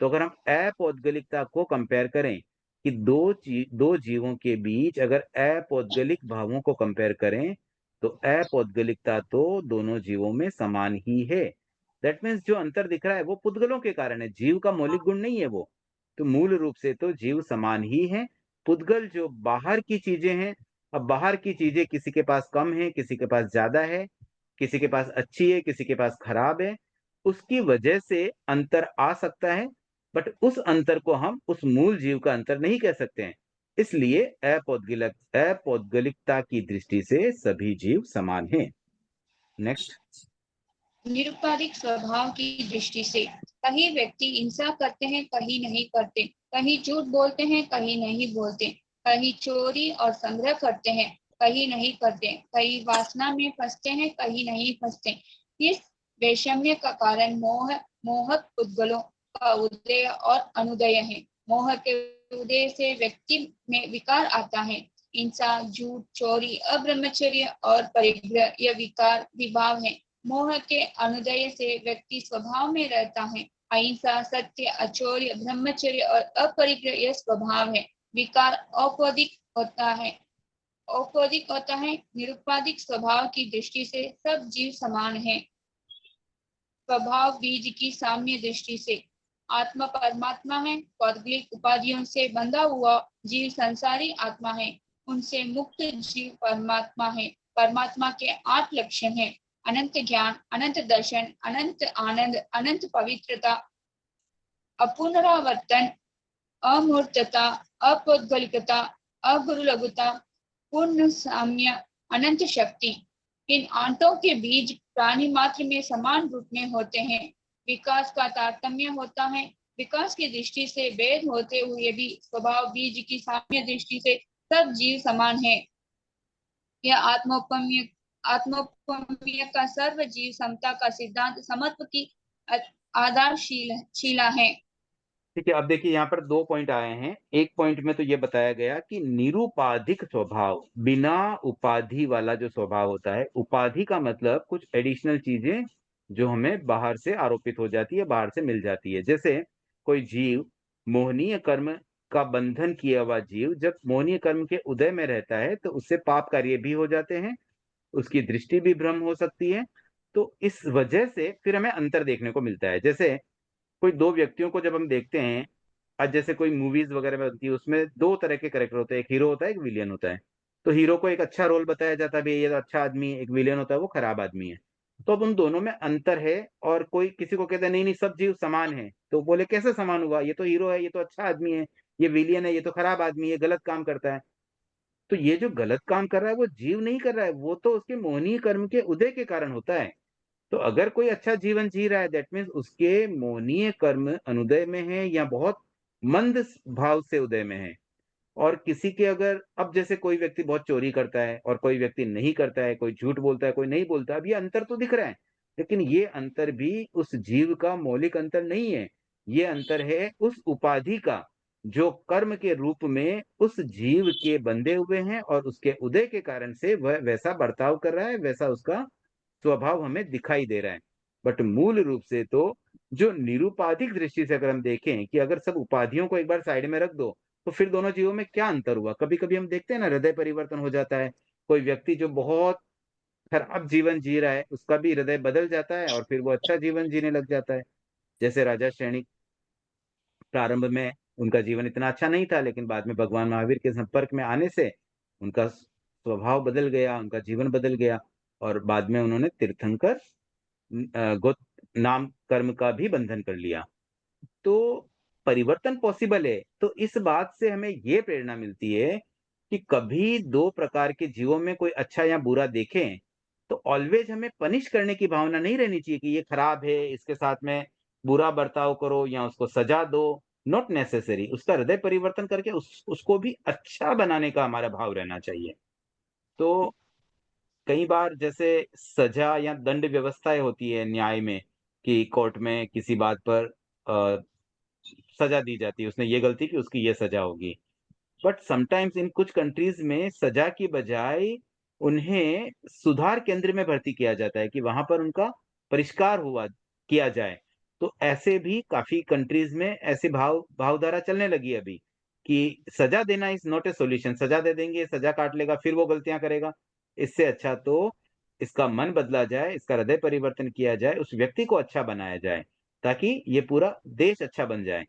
तो अगर हम अपौद्गलिकता को कंपेयर करें कि दो जीवों के बीच अगर अपौद्गलिक भावों को कंपेयर करें, तो अपौद्गलिकता तो दोनों जीवों में समान ही है। दैट मीन्स जो अंतर दिख रहा है वो पुद्गलों के कारण है, जीव का मौलिक गुण नहीं है वो। तो मूल रूप से तो जीव समान ही है। पुद्गल जो बाहर की चीजें हैं, अब बाहर की चीजें किसी के पास कम है, किसी के पास ज्यादा है, किसी के पास अच्छी है, किसी के पास खराब है, उसकी वजह से अंतर आ सकता है, बट उस अंतर को हम उस मूल जीव का अंतर नहीं कह सकते हैं। इसलिए अपौद्गलिकता की दृष्टि से सभी जीव समान हैं। नेक्स्ट। निरुपाधिक स्वभाव की दृष्टि से कहीं व्यक्ति हिंसा करते हैं, कहीं नहीं करते, कहीं झूठ बोलते हैं, कहीं नहीं बोलते, कहीं चोरी और संग्रह करते हैं, कहीं नहीं करते, कहीं वासना में फंसते हैं, कहीं नहीं फंसते। इस वैषम्य का कारण मोहक पुद्गलों का उदय और अनुदय है। मोह के उदय से व्यक्ति में विकार आता है। हिंसा, झूठ, चोरी, अब्रह्मचर्य और परिग्रह यह विकार विभाव है। मोह के अनुदय से व्यक्ति स्वभाव में रहता है। अहिंसा, सत्य, अचौर्य, ब्रह्मचर्य और अपरिग्रह यह स्वभाव है। विकार औपदिक होता है। निरुपाधिक स्वभाव की दृष्टि से सब जीव समान है। स्वभाव बीज की साम्य दृष्टि से आत्मा परमात्मा है। पौद्गलिक उपाधियों से बंधा हुआ जीव संसारी आत्मा है। उनसे मुक्त जीव परमात्मा है। परमात्मा के 8 लक्षण हैं: अनंत ज्ञान, अनंत दर्शन, अनंत आनंद, अनंत पवित्रता, अपुनरावर्तन, अमूर्तता, अपौद्गलिकता, अगुरुलघुता, पूर्ण साम्य, अनंत शक्ति। इन 8 के बीज प्राणी मात्र में समान रूप में होते हैं। विकास का तारतम्य होता है। विकास की दृष्टि से भेद होते हुए भी स्वभाव बीज की साम्य दृष्टि से सब जीव समान है। यह आत्मोपम्य का सर्व जीव समता का सिद्धांत समत्व की आधारशिला है। ठीक है, अब देखिए यहाँ पर 2 पॉइंट आए हैं। एक पॉइंट में तो ये बताया गया कि निरुपाधिक स्वभाव, बिना उपाधि वाला जो स्वभाव होता है, उपाधि का मतलब कुछ एडिशनल चीजें जो हमें बाहर से आरोपित हो जाती है, बाहर से मिल जाती है। जैसे कोई जीव मोहनीय कर्म का बंधन किया हुआ जीव जब मोहनीय कर्म के उदय में रहता है तो उससे पाप कार्य भी हो जाते हैं, उसकी दृष्टि भी भ्रम हो सकती है। तो इस वजह से फिर हमें अंतर देखने को मिलता है। जैसे कोई 2 व्यक्तियों को जब हम देखते हैं, आज जैसे कोई मूवीज़ वगैरह में बनती है, उसमें 2 तरह के कैरेक्टर होते हैं, एक हीरो होता है, एक विलेन होता है। तो हीरो को एक अच्छा रोल बताया जाता है, भई ये तो अच्छा आदमी है, एक विलेन होता है, वो खराब आदमी है। तो अब उन दोनों में अंतर है और कोई किसी को कहता है नहीं, नहीं सब जीव समान हैं, तो बोले कैसे समान हुआ? ये तो हीरो है, ये तो अच्छा आदमी है, ये विलेन है, ये तो खराब आदमी है, गलत काम करता है। तो ये जो गलत काम कर रहा है वो जीव नहीं कर रहा है, वो तो उसके मोहनीय कर्म के उदय के कारण होता है। तो अगर कोई अच्छा जीवन जी रहा है दैट मीन्स उसके मोहनीय कर्म अनुदय में है या बहुत मंद भाव से उदय में है। और किसी के अगर अब जैसे कोई व्यक्ति बहुत चोरी करता है और कोई व्यक्ति नहीं करता है, कोई झूठ बोलता है, कोई नहीं बोलता, अब ये अंतर तो दिख रहा है, लेकिन ये अंतर भी उस जीव का मौलिक अंतर नहीं है। ये अंतर है उस उपाधि का, जो कर्म के रूप में उस जीव के बंधे हुए हैं और उसके उदय के कारण से वह वैसा बर्ताव कर रहा है, वैसा उसका स्वभाव हमें दिखाई दे रहा है। बट मूल रूप से तो जो निरुपाधिक दृष्टि से अगर हम देखें कि अगर सब उपाधियों को एक बार साइड में रख दो, तो फिर दोनों जीवों में क्या अंतर हुआ? कभी-कभी हम देखते हैं ना हृदय परिवर्तन हो जाता है। कोई व्यक्ति जो बहुत खराब जीवन जी रहा है, उसका भी हृदय बदल जाता है और फिर वो अच्छा जीवन जीने लग जाता है। जैसे राजा श्रेणी प्रारंभ में उनका जीवन इतना अच्छा नहीं था, लेकिन बाद में भगवान महावीर के संपर्क में आने से उनका स्वभाव बदल गया, उनका जीवन बदल गया और बाद में उन्होंने तीर्थंकर गो नाम कर्म का भी बंधन कर लिया। तो परिवर्तन पॉसिबल है। तो इस बात से हमें ये प्रेरणा मिलती है कि कभी 2 प्रकार के जीवों में कोई अच्छा या बुरा देखें, तो ऑलवेज़ हमें पनिश करने की भावना नहीं रहनी चाहिए कि ये खराब है, इसके साथ में बुरा बर्ताव करो या उसको सज़ा दो, नॉट नेसेसरी। उसका हृदय परिवर्तन करके उसको भी अच्छा बनाने का हमारा भाव रहना चाहिए। तो कई बार जैसे सज़ा या दंड व्यवस्थाएँ होती है न्याय में कि कोर्ट में किसी बात पर अ, सज़ा दी जाती है, उसने ये गलती की, उसकी ये सज़ा होगी। बट समटाइम्स इन कुछ कंट्रीज़ में सज़ा की बजाय उन्हें सुधार केंद्र में भर्ती किया जाता है कि वहाँ पर उनका परिष्कार किया जाए। तो ऐसे भी काफ़ी कंट्रीज़ में ऐसे भावधारा चलने लगी है अभी, कि सज़ा देना इज़ नॉट अ सॉल्यूशन। सज़ा दे देंगे, सज़ा काट लेगा, फिर वो गलतियाँ करेगा। इससे अच्छा तो इसका मन बदला जाए, इसका हृदय परिवर्तन किया जाए, उस व्यक्ति को अच्छा बनाया जाए, ताकि ये पूरा देश अच्छा बन जाए।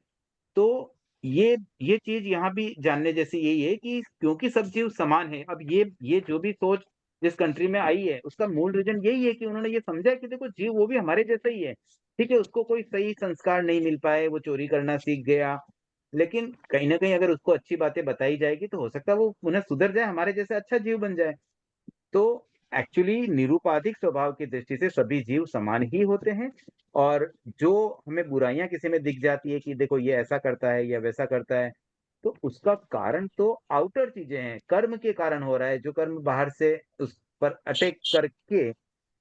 तो ये चीज़ यहाँ भी जानने जैसी यही है कि क्योंकि सब जीव समान हैं, अब ये जो भी सोच जिस कंट्री में आई है, उसका मूल रीज़न यही है कि उन्होंने ये समझा कि देखो जीव वो भी हमारे जैसा ही है। ठीक है, उसको कोई सही संस्कार नहीं मिल पाए, वो चोरी करना सीख गया, लेकिन कहीं न कहीं अगर उसको अच्छी बातें बताई जाएगी तो हो सकता है वो पुनः सुधर जाए, हमारे जैसा अच्छा जीव बन जाए। तो एक्चुअली निरुपाधिक स्वभाव की दृष्टि से सभी जीव समान ही होते हैं और जो हमें बुराइयां किसी में दिख जाती है कि देखो ये ऐसा करता है या वैसा करता है, तो उसका कारण तो आउटर चीजें हैं, कर्म के कारण हो रहा है, जो कर्म बाहर से उस पर अटैक करके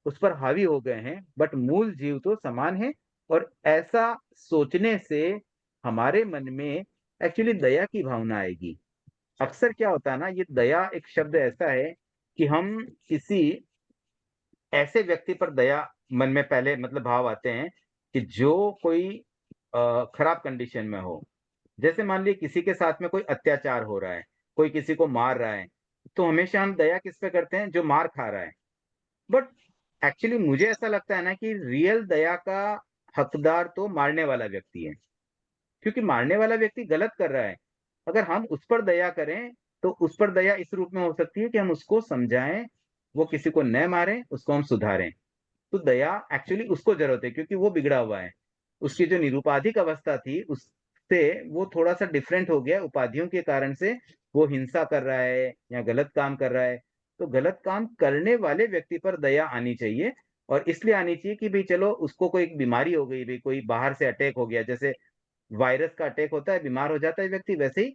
उस पर हावी हो गए हैं, बट मूल जीव तो समान है। और ऐसा सोचने से हमारे मन में एक्चुअली दया की भावना आएगी। अक्सर क्या होता है ना, ये दया एक शब्द ऐसा है कि हम किसी ऐसे व्यक्ति पर दया मन में पहले मतलब भाव आते हैं कि जो कोई खराब कंडीशन में हो। जैसे मान लीजिए किसी के साथ में कोई अत्याचार हो रहा है, कोई किसी को मार रहा है, तो हमेशा हम दया किस पे करते हैं? जो मार खा रहा है। बट एक्चुअली मुझे ऐसा लगता है ना कि रियल दया का हकदार तो मारने वाला व्यक्ति है। क्योंकि मारने वाला व्यक्ति गलत कर रहा है। अगर हम उस पर दया करें, तो उस पर दया इस रूप में हो सकती है कि हम उसको समझाएँ, वो किसी को न मारे, उसको हम सुधारें। तो दया एक्चुअली उसको ज़रूरत है क्योंकि वो बिगड़ा हुआ है। उसकी जो निरुपाधिक अवस्था थी, उससे वो थोड़ा-सा डिफरेंट हो गया उपाधियों के कारण से, वो हिंसा कर रहा है या गलत काम कर रहा है। तो गलत काम करने वाले व्यक्ति पर दया आनी चाहिए और इसलिए आनी चाहिए कि भई चलो उसको कोई एक बीमारी हो गई, भई कोई बाहर से अटैक हो गया, जैसे वायरस का अटैक होता है, बीमार हो जाता है व्यक्ति, वैसे ही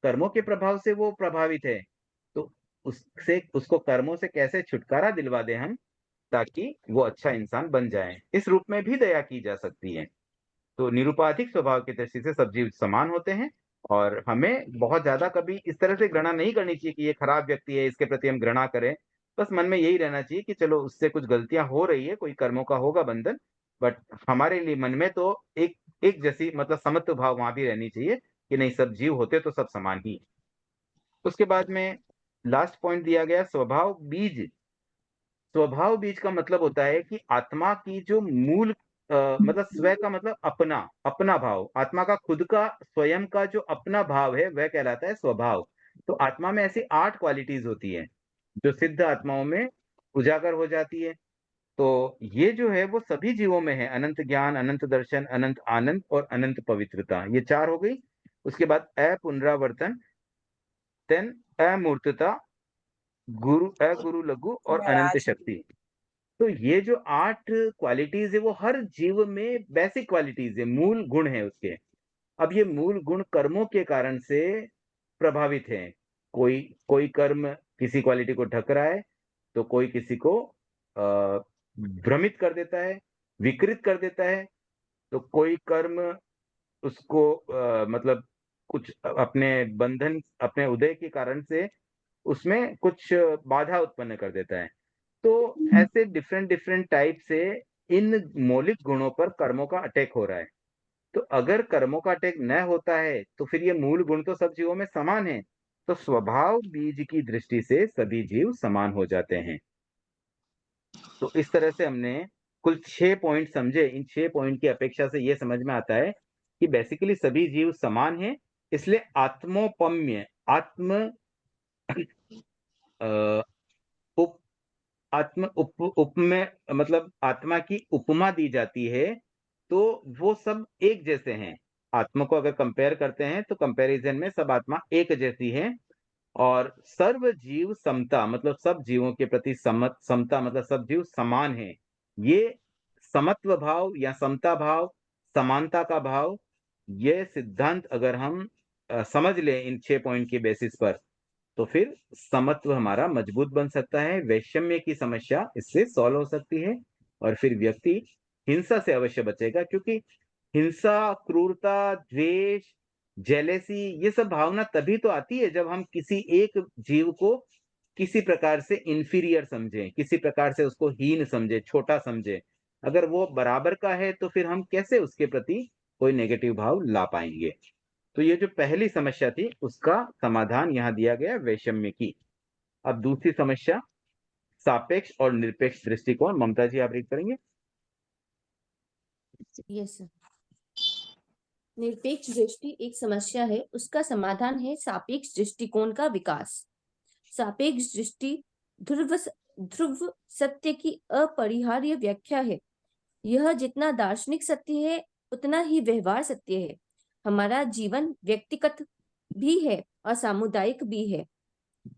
कर्मों के प्रभाव से वो प्रभावित है। तो उससे उसको कर्मों से कैसे छुटकारा दिलवा दें हम, ताकि वो अच्छा इंसान बन जाए। इस रूप में भी दया की जा सकती है। तो निरुपाधिक स्वभाव की दृष्टि से सब जीव समान होते हैं और हमें बहुत ज़्यादा कभी इस तरह से घृणा नहीं करनी चाहिए कि ये खराब व्यक्ति है, इसके प्रति हम घृणा करें। बस मन में यही रहना चाहिए कि चलो उससे कुछ गलतियाँ हो रही है, कोई कर्मों का होगा बंधन, बट हमारे लिए मन में तो एक एक जैसी मतलब समत्व भाव वहाँ भी रहनी चाहिए कि नहीं सब जीव होते तो सब समान ही हैं। उसके बाद में लास्ट पॉइंट दिया गया स्वभाव बीज स्वभाव बीज का मतलब होता है कि आत्मा की जो मूल मतलब स्व का मतलब अपना, अपना भाव, आत्मा का खुद का स्वयं का जो अपना भाव है वह कहलाता है स्वभाव। तो आत्मा में ऐसी 8 क्वालिटीज होती है जो सिद्ध आत्माओं में उजागर हो जाती है। तो ये जो है वो सभी जीवों में है, अनंत ज्ञान, अनंत दर्शन, अनंत आनंद और अनंत पवित्रता, ये 4 हो गई। उसके बाद अपुनरावर्तन, देन अमूर्तता, अगुरु लघु और अनंत शक्ति। तो ये जो 8 क्वालिटीज है वो हर जीव में बेसिक क्वालिटीज है, मूल गुण है उसके। अब ये मूल गुण कर्मों के कारण से प्रभावित हैं। कोई कोई कर्म किसी क्वालिटी को ढक रहा है, तो कोई किसी को भ्रमित कर देता है, विकृत कर देता है। तो कोई कर्म उसको मतलब कुछ अपने बंधन, अपने उदय के कारण से उसमें कुछ बाधा उत्पन्न कर देता है। तो ऐसे डिफरेंट डिफरेंट टाइप से इन मौलिक गुणों पर कर्मों का अटैक हो रहा है। तो अगर कर्मों का अटैक न होता है तो फिर ये मूल गुण तो सब जीवों में समान है। तो स्वभाव बीज की दृष्टि से सभी जीव समान हो जाते हैं। तो इस तरह से हमने कुल 6 पॉइंट समझे। इन 6 पॉइंट की अपेक्षा से ये समझ में आता है कि बेसिकली सभी जीव समान हैं। इसलिए आत्मोपम्य, आत्म अ, उप आत्म उप उपमेय मतलब आत्मा की उपमा दी जाती है, तो वो सब एक जैसे हैं। आत्मा को अगर कंपेयर करते हैं तो कंपैरिजन में सब आत्मा एक जैसी है। और सर्व जीव समता मतलब सब जीवों के प्रति समता मतलब सब जीव समान हैं। ये समत्व भाव या समता भाव, समानता का भाव, ये सिद्धांत अगर हम समझ लें इन 6 पॉइंट के बेसिस पर, तो फिर समत्व हमारा मजबूत बन सकता है, वैषम्य की समस्या इससे सॉल्व हो सकती है। और फिर व्यक्ति हिंसा से अवश्य बचेगा, क्योंकि हिंसा, क्रूरता, द्वेष, जेलेसी, ये सब भावना तभी तो आती है जब हम किसी एक जीव को किसी प्रकार से इंफीरियर समझें, किसी प्रकार से उसको हीन समझें, छोटा समझें। अगर वो बराबर का है तो फिर हम कैसे उसके प्रति कोई नेगेटिव भाव ला पाएंगे। तो ये जो पहली समस्या थी उसका समाधान यहाँ दिया गया वैषम्य की। अब दूसरी समस्या, सापेक्ष और निरपेक्ष दृष्टिकोण। ममता जी आप रीड करेंगे? Yes sir. निरपेक्ष दृष्टि एक समस्या है, उसका समाधान है सापेक्ष दृष्टिकोण का विकास। सापेक्ष दृष्टि ध्रुव सत्य की अपरिहार्य व्याख्या है। यह जितना दार्शनिक सत्य है उतना ही व्यवहार सत्य है। हमारा जीवन व्यक्तिगत भी है और सामुदायिक भी है।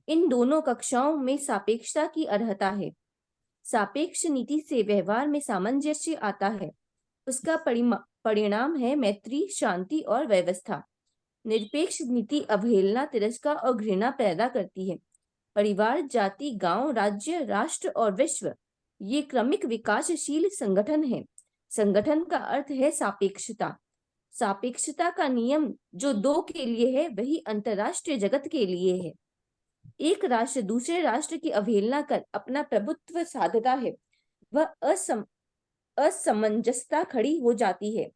इन दोनों कक्षाओं में सापेक्षता की अर्हता है। सापेक्ष नीति से व्यवहार में सामंजस्य आता है। उसका परिणाम है मैत्री, शांति और व्यवस्था। निरपेक्ष नीति अवहेलना, तिरस्कार और घृणा पैदा करती है। परिवार, जाति, गांव, राज्य, राष्ट्र और विश्व ये क्रमिक विकासशील संगठन है। संगठन का अर्थ है सापेक्षता। सापेक्षता का नियम जो दो के लिए है वही अंतरराष्ट्रीय जगत के लिए है। एक राष्ट्र दूसरे राष्ट्र की अवहेलना कर अपना प्रभुत्व साधता है, वह असमंजसता खड़ी हो जाती है।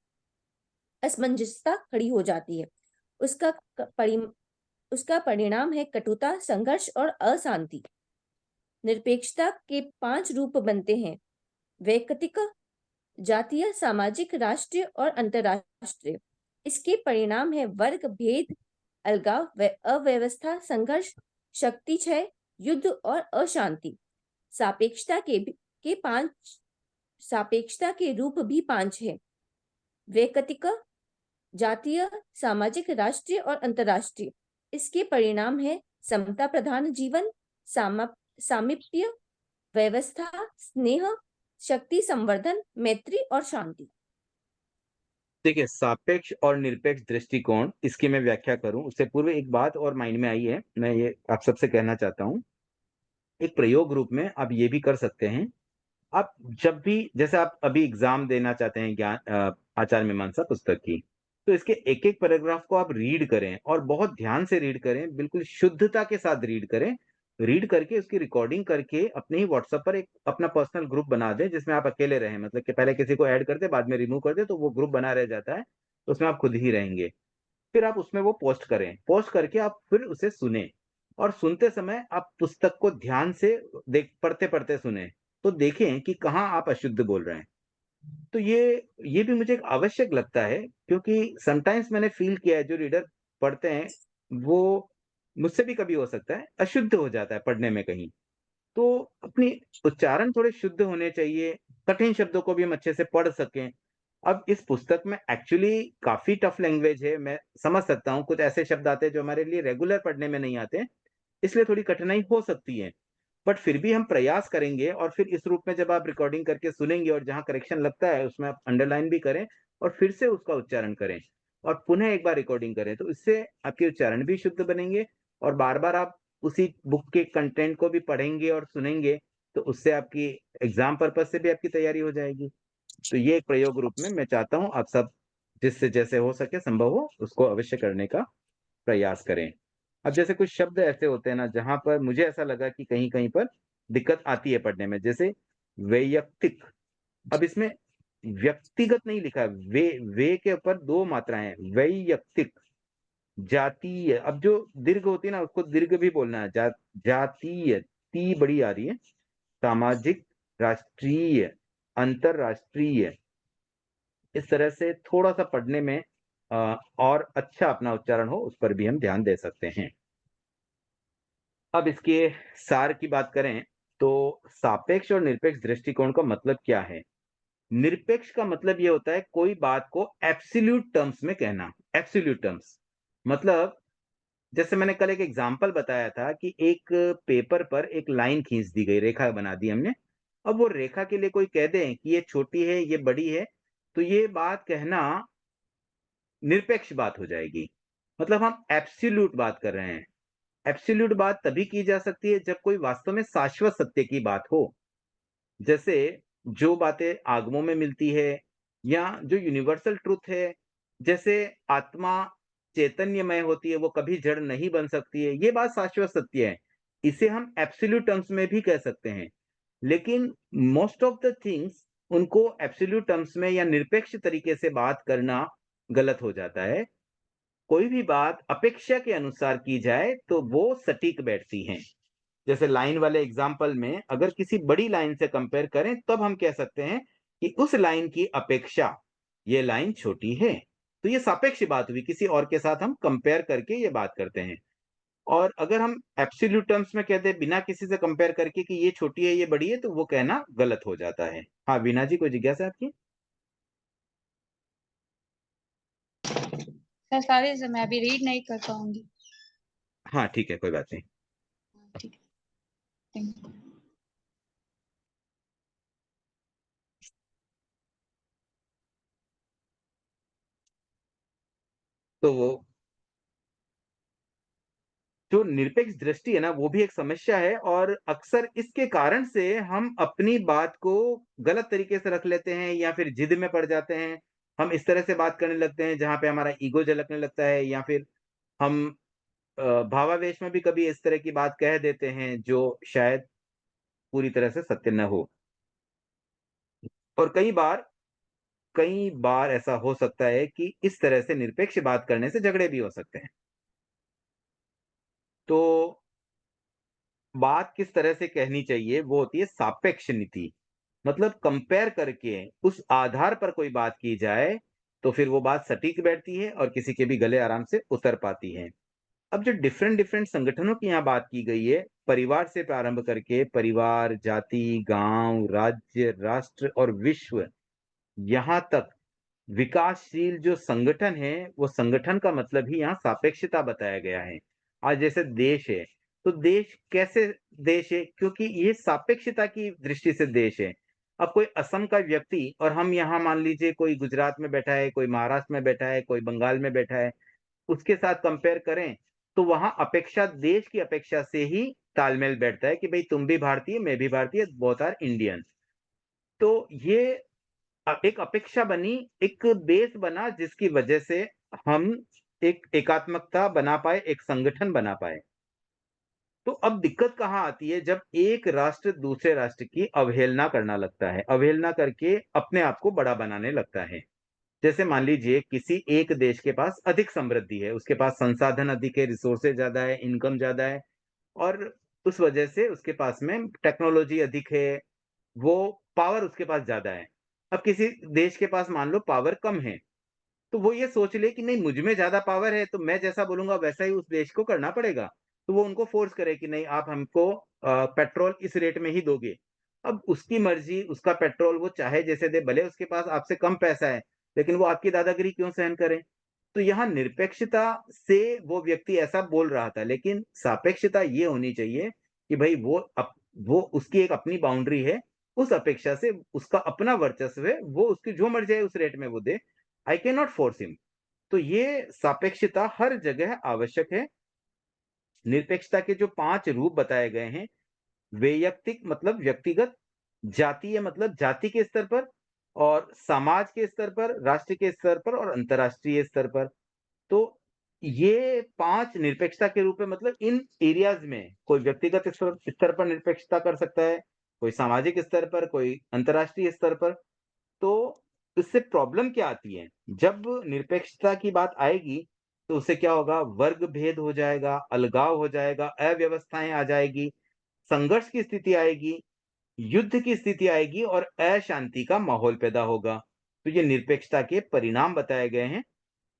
असमंजसता खड़ी हो जाती है। उसका परिणाम है कटुता, संघर्ष और अशांति। निरपेक्षता के 5 रूप बनते हैं: वैयक्तिक, जातीय, सामाजिक, राष्ट्रीय और अंतरराष्ट्रीय। इसके परिणाम है वर्ग भेद, अलगाव, अव्यवस्था, संघर्ष, शक्ति क्षय, युद्ध और अशांति। सापेक्षता के रूप भी 5 है: वैयक्तिक, जातीय, सामाजिक, राष्ट्रीय और अंतरराष्ट्रीय। इसके परिणाम है समता प्रधान जीवन, सामीप्य, व्यवस्था, स्नेह, शक्ति संवर्धन, मैत्री और शांति। देखिए, सापेक्ष और निरपेक्ष दृष्टिकोण, इसकी मैं व्याख्या करूं उससे पूर्व एक बात और माइंड में आई है, मैं ये आप सबसे कहना चाहता हूं। एक प्रयोग रूप में आप ये भी कर सकते हैं। आप जब भी, जैसे आप अभी एग्जाम देना चाहते हैं ज्ञान आचार मीमांसा पुस्तक की, तो इसके एक एक पैराग्राफ को आप रीड करें और बहुत ध्यान से रीड करें, बिल्कुल शुद्धता के साथ रीड करें। रीड करके उसकी रिकॉर्डिंग करके अपने ही व्हाट्सएप पर एक अपना पर्सनल ग्रुप बना दें, जिसमें आप अकेले रहें, मतलब कि पहले किसी को ऐड कर दे बाद में रिमूव कर दे तो वो ग्रुप बना रह जाता है, तो उसमें आप खुद ही रहेंगे। फिर आप उसमें वो पोस्ट करें, पोस्ट करके आप फिर उसे सुने, और सुनते समय आप पुस्तक को ध्यान से देख पढ़ते पढ़ते सुने। तो देखें कि कहाँ आप अशुद्ध बोल रहे हैं। तो ये भी मुझे एक आवश्यक लगता है, क्योंकि समटाइम्स मैंने फ़ील किया है जो रीडर पढ़ते हैं, वो मुझसे भी कभी हो सकता है, अशुद्ध हो जाता है पढ़ने में कहीं। तो अपनी उच्चारण थोड़े शुद्ध होने चाहिए, कठिन शब्दों को भी हम अच्छे से पढ़ सकें। अब इस पुस्तक में एक्चुअली काफ़ी टफ लैंग्वेज है, मैं समझ सकता हूँ, कुछ ऐसे शब्द आते हैं जो हमारे लिए रेगुलर पढ़ने में नहीं आते हैं, इसलिए थोड़ी कठिनाई हो सकती है। बट फिर भी हम प्रयास करेंगे, और फिर इस रूप में जब आप रिकॉर्डिंग करके सुनेंगे और जहाँ करेक्शन लगता है उसमें आप अंडरलाइन भी करें और फिर से उसका उच्चारण करें और पुनः एक बार रिकॉर्डिंग करें, तो इससे आपके उच्चारण भी शुद्ध बनेंगे और बार-बार आप उसी बुक के कंटेंट को भी पढ़ेंगे और सुनेंगे, तो उससे आपकी एग्ज़ाम पर्पज़ से भी आपकी तैयारी हो जाएगी। तो ये एक प्रयोग रूप में मैं चाहता हूँ आप सब जिससे जैसे हो सके संभव हो उसको अवश्य करने का प्रयास करें। अब जैसे कुछ शब्द ऐसे होते हैं ना जहाँ पर मुझे ऐसा लगा कि कहीं-कहीं पर दिक्कत आती है पढ़ने में, जैसे वैयक्तिक। अब इसमें व्यक्तिगत नहीं लिखा है, वे के ऊपर 2 मात्राएँ हैं, वैयक्तिक, जातीय। अब जो दीर्घ होती है ना उसको दीर्घ भी बोलना है, जातीय, ती बड़ी आ रही है, सामाजिक, राष्ट्रीय, अंतर्राष्ट्रीय। इस तरह से थोड़ा-सा पढ़ने में और अच्छा अपना उच्चारण हो, उस पर भी हम ध्यान दे सकते हैं। अब इसके सार की बात करें, तो सापेक्ष और निरपेक्ष दृष्टिकोण का मतलब क्या है? निरपेक्ष का मतलब ये होता है कोई बात को एब्सोल्यूट टर्म्स में कहना, एब्सोल्यूट टर्म्स। मतलब जैसे मैंने कल एक एग्ज़ाम्पल बताया था कि एक पेपर पर एक लाइन खींच दी गई, रेखा बना दी हमने। अब वो रेखा के लिए कोई कह दे कि ये छोटी है, ये बड़ी है, तो ये बात कहना निरपेक्ष बात हो जाएगी। मतलब हम एब्सोल्यूट बात कर रहे हैं। एब्सोल्यूट बात तभी की जा सकती है जब कोई वास्तव में शाश्वत सत्य की बात हो। जैसे जो बातें आगमों में मिलती है या जो यूनिवर्सल ट्रुथ है, जैसे आत्मा चैतन्यमय होती है, वो कभी जड़ नहीं बन सकती है, ये बात शाश्वत सत्य है। इसे हम एब्सोल्यूट टर्म्स में भी कह सकते हैं। लेकिन मोस्ट ऑफ द थिंग्स उनको एब्सोल्यूट टर्म्स में या निरपेक्ष तरीके से बात करना गलत हो जाता है। कोई भी बात अपेक्षा के अनुसार की जाए तो वो सटीक बैठती हैं। जैसे लाइन वाले एग्जाम्पल में अगर किसी बड़ी लाइन से कंपेयर करें तब हम कह सकते हैं कि उस लाइन की अपेक्षा ये लाइन छोटी है। तो ये सापेक्ष बात हुई, किसी और के साथ हम कंपेयर करके ये बात करते हैं। और अगर हम एब्सोल्यूट टर्म्स में कहते हैं बिना किसी से कंपेयर करके कि ये छोटी है, ये बड़ी है, तो वो कहना गलत हो जाता है। हाँ, वीणा जी कोई जिज्ञासा है आपकी? सर सारे से मैं अभी रीड नहीं कर पाऊंगी। हाँ, ठीक है, कोई बात नहीं। ठीक है, थैंक यू। तो वो जो निरपेक्ष दृष्टि है ना, वो भी एक समस्या है और अक्सर इसके कारण से हम अपनी बात को गलत तरीके से रख लेते हैं या फिर जिद में पड़ जाते हैं। हम इस तरह से बात करने लगते हैं जहाँ पे हमारा ईगो झलकने लगता है या फिर हम भावावेश में भी कभी इस तरह की बात कह देते हैं जो शायद पूरी तरह से सत्य न हो। और कई बार ऐसा हो सकता है कि इस तरह से निरपेक्ष बात करने से झगड़े भी हो सकते हैं। तो बात किस तरह से कहनी चाहिए वो होती है सापेक्ष नीति। मतलब कंपेयर करके उस आधार पर कोई बात की जाए तो फिर वो बात सटीक बैठती है और किसी के भी गले आराम से उतर पाती है। अब जो डिफरेंट डिफरेंट संगठनों की यहाँ बात की गई है, परिवार से प्रारंभ करके परिवार, जाति, गांव, राज्य, राष्ट्र और विश्व, यहाँ तक विकासशील जो संगठन है, वो संगठन का मतलब ही यहाँ सापेक्षता बताया गया है। आज जैसे देश है, तो देश कैसे देश है? क्योंकि ये सापेक्षता की दृष्टि से देश है। अब कोई असम का व्यक्ति और हम यहाँ मान लीजिए कोई गुजरात में बैठा है, कोई महाराष्ट्र में बैठा है, कोई बंगाल में बैठा है, उसके साथ कंपेयर करें, तो वहाँ अपेक्षा देश की अपेक्षा से ही तालमेल बैठता है कि भई तुम भी भारतीय, मैं भी भारतीय, बोथ आर इंडियन। तो ये एक अपेक्षा बनी, एक बेस बना जिसकी वजह से हम एक एकात्मकता बना पाए, एक संगठन बना पाए। तो अब दिक्कत कहाँ आती है जब एक राष्ट्र दूसरे राष्ट्र की अवहेलना करना लगता है, अवहेलना करके अपने आप को बड़ा बनाने लगता है। जैसे मान लीजिए किसी एक देश के पास अधिक समृद्धि है, उसके पास संसाधन अधिक है, रिसोर्सेज ज़्यादा है, इनकम ज़्यादा है और उस वजह से उसके पास में टेक्नोलॉजी अधिक है, वो पावर उसके पास ज़्यादा है। अब किसी देश के पास मान लो पावर कम है, तो वो ये सोच ले कि नहीं मुझ में ज़्यादा पावर है, तो मैं जैसा बोलूँगा वैसा ही उस देश को करना पड़ेगा। तो वो उनको फ़ोर्स करे कि नहीं आप हमको पेट्रोल इस रेट में ही दोगे। अब उसकी मर्ज़ी, उसका पेट्रोल वो चाहे जैसे दे, भले उसके पास आपसे कम पैसा है, लेकिन वो आपकी दादागिरी क्यों सहन करे? तो यहाँ निरपेक्षता से वो व्यक्ति ऐसा बोल रहा था, लेकिन सापेक्षता ये होनी चाहिए कि भई वो उसकी एक अपनी बाउंड्री है, उस अपेक्षा से उसका अपना वर्चस्व है, वो उसकी जो मर्ज़ी है उस रेट में वो दे। I cannot force him. तो ये सापेक्षता हर जगह आवश्यक है। निरपेक्षता के जो 5 रूप बताए गए हैं, वैयक्तिक मतलब व्यक्तिगत, जातीय मतलब जाति के स्तर पर, और समाज के स्तर पर, राष्ट्र के स्तर पर और अंतर्राष्ट्रीय स्तर पर। तो ये 5 निरपेक्षता के रूप में मतलब इन एरियाज़ में कोई व्यक्तिगत स्तर स्तर पर निरपेक्षता कर सकता है, कोई सामाजिक स्तर पर, कोई अंतर्राष्ट्रीय स्तर पर। तो इससे प्रॉब्लम क्या आती है? जब निरपेक्षता की बात आएगी, तो उससे क्या होगा? वर्ग भेद हो जाएगा, अलगाव हो जाएगा, अव्यवस्थाएँ आ जाएगी, संघर्ष की स्थिति आएगी, युद्ध की स्थिति आएगी और अशांति का माहौल पैदा होगा। तो ये निरपेक्षता के परिणाम बताए गए हैं।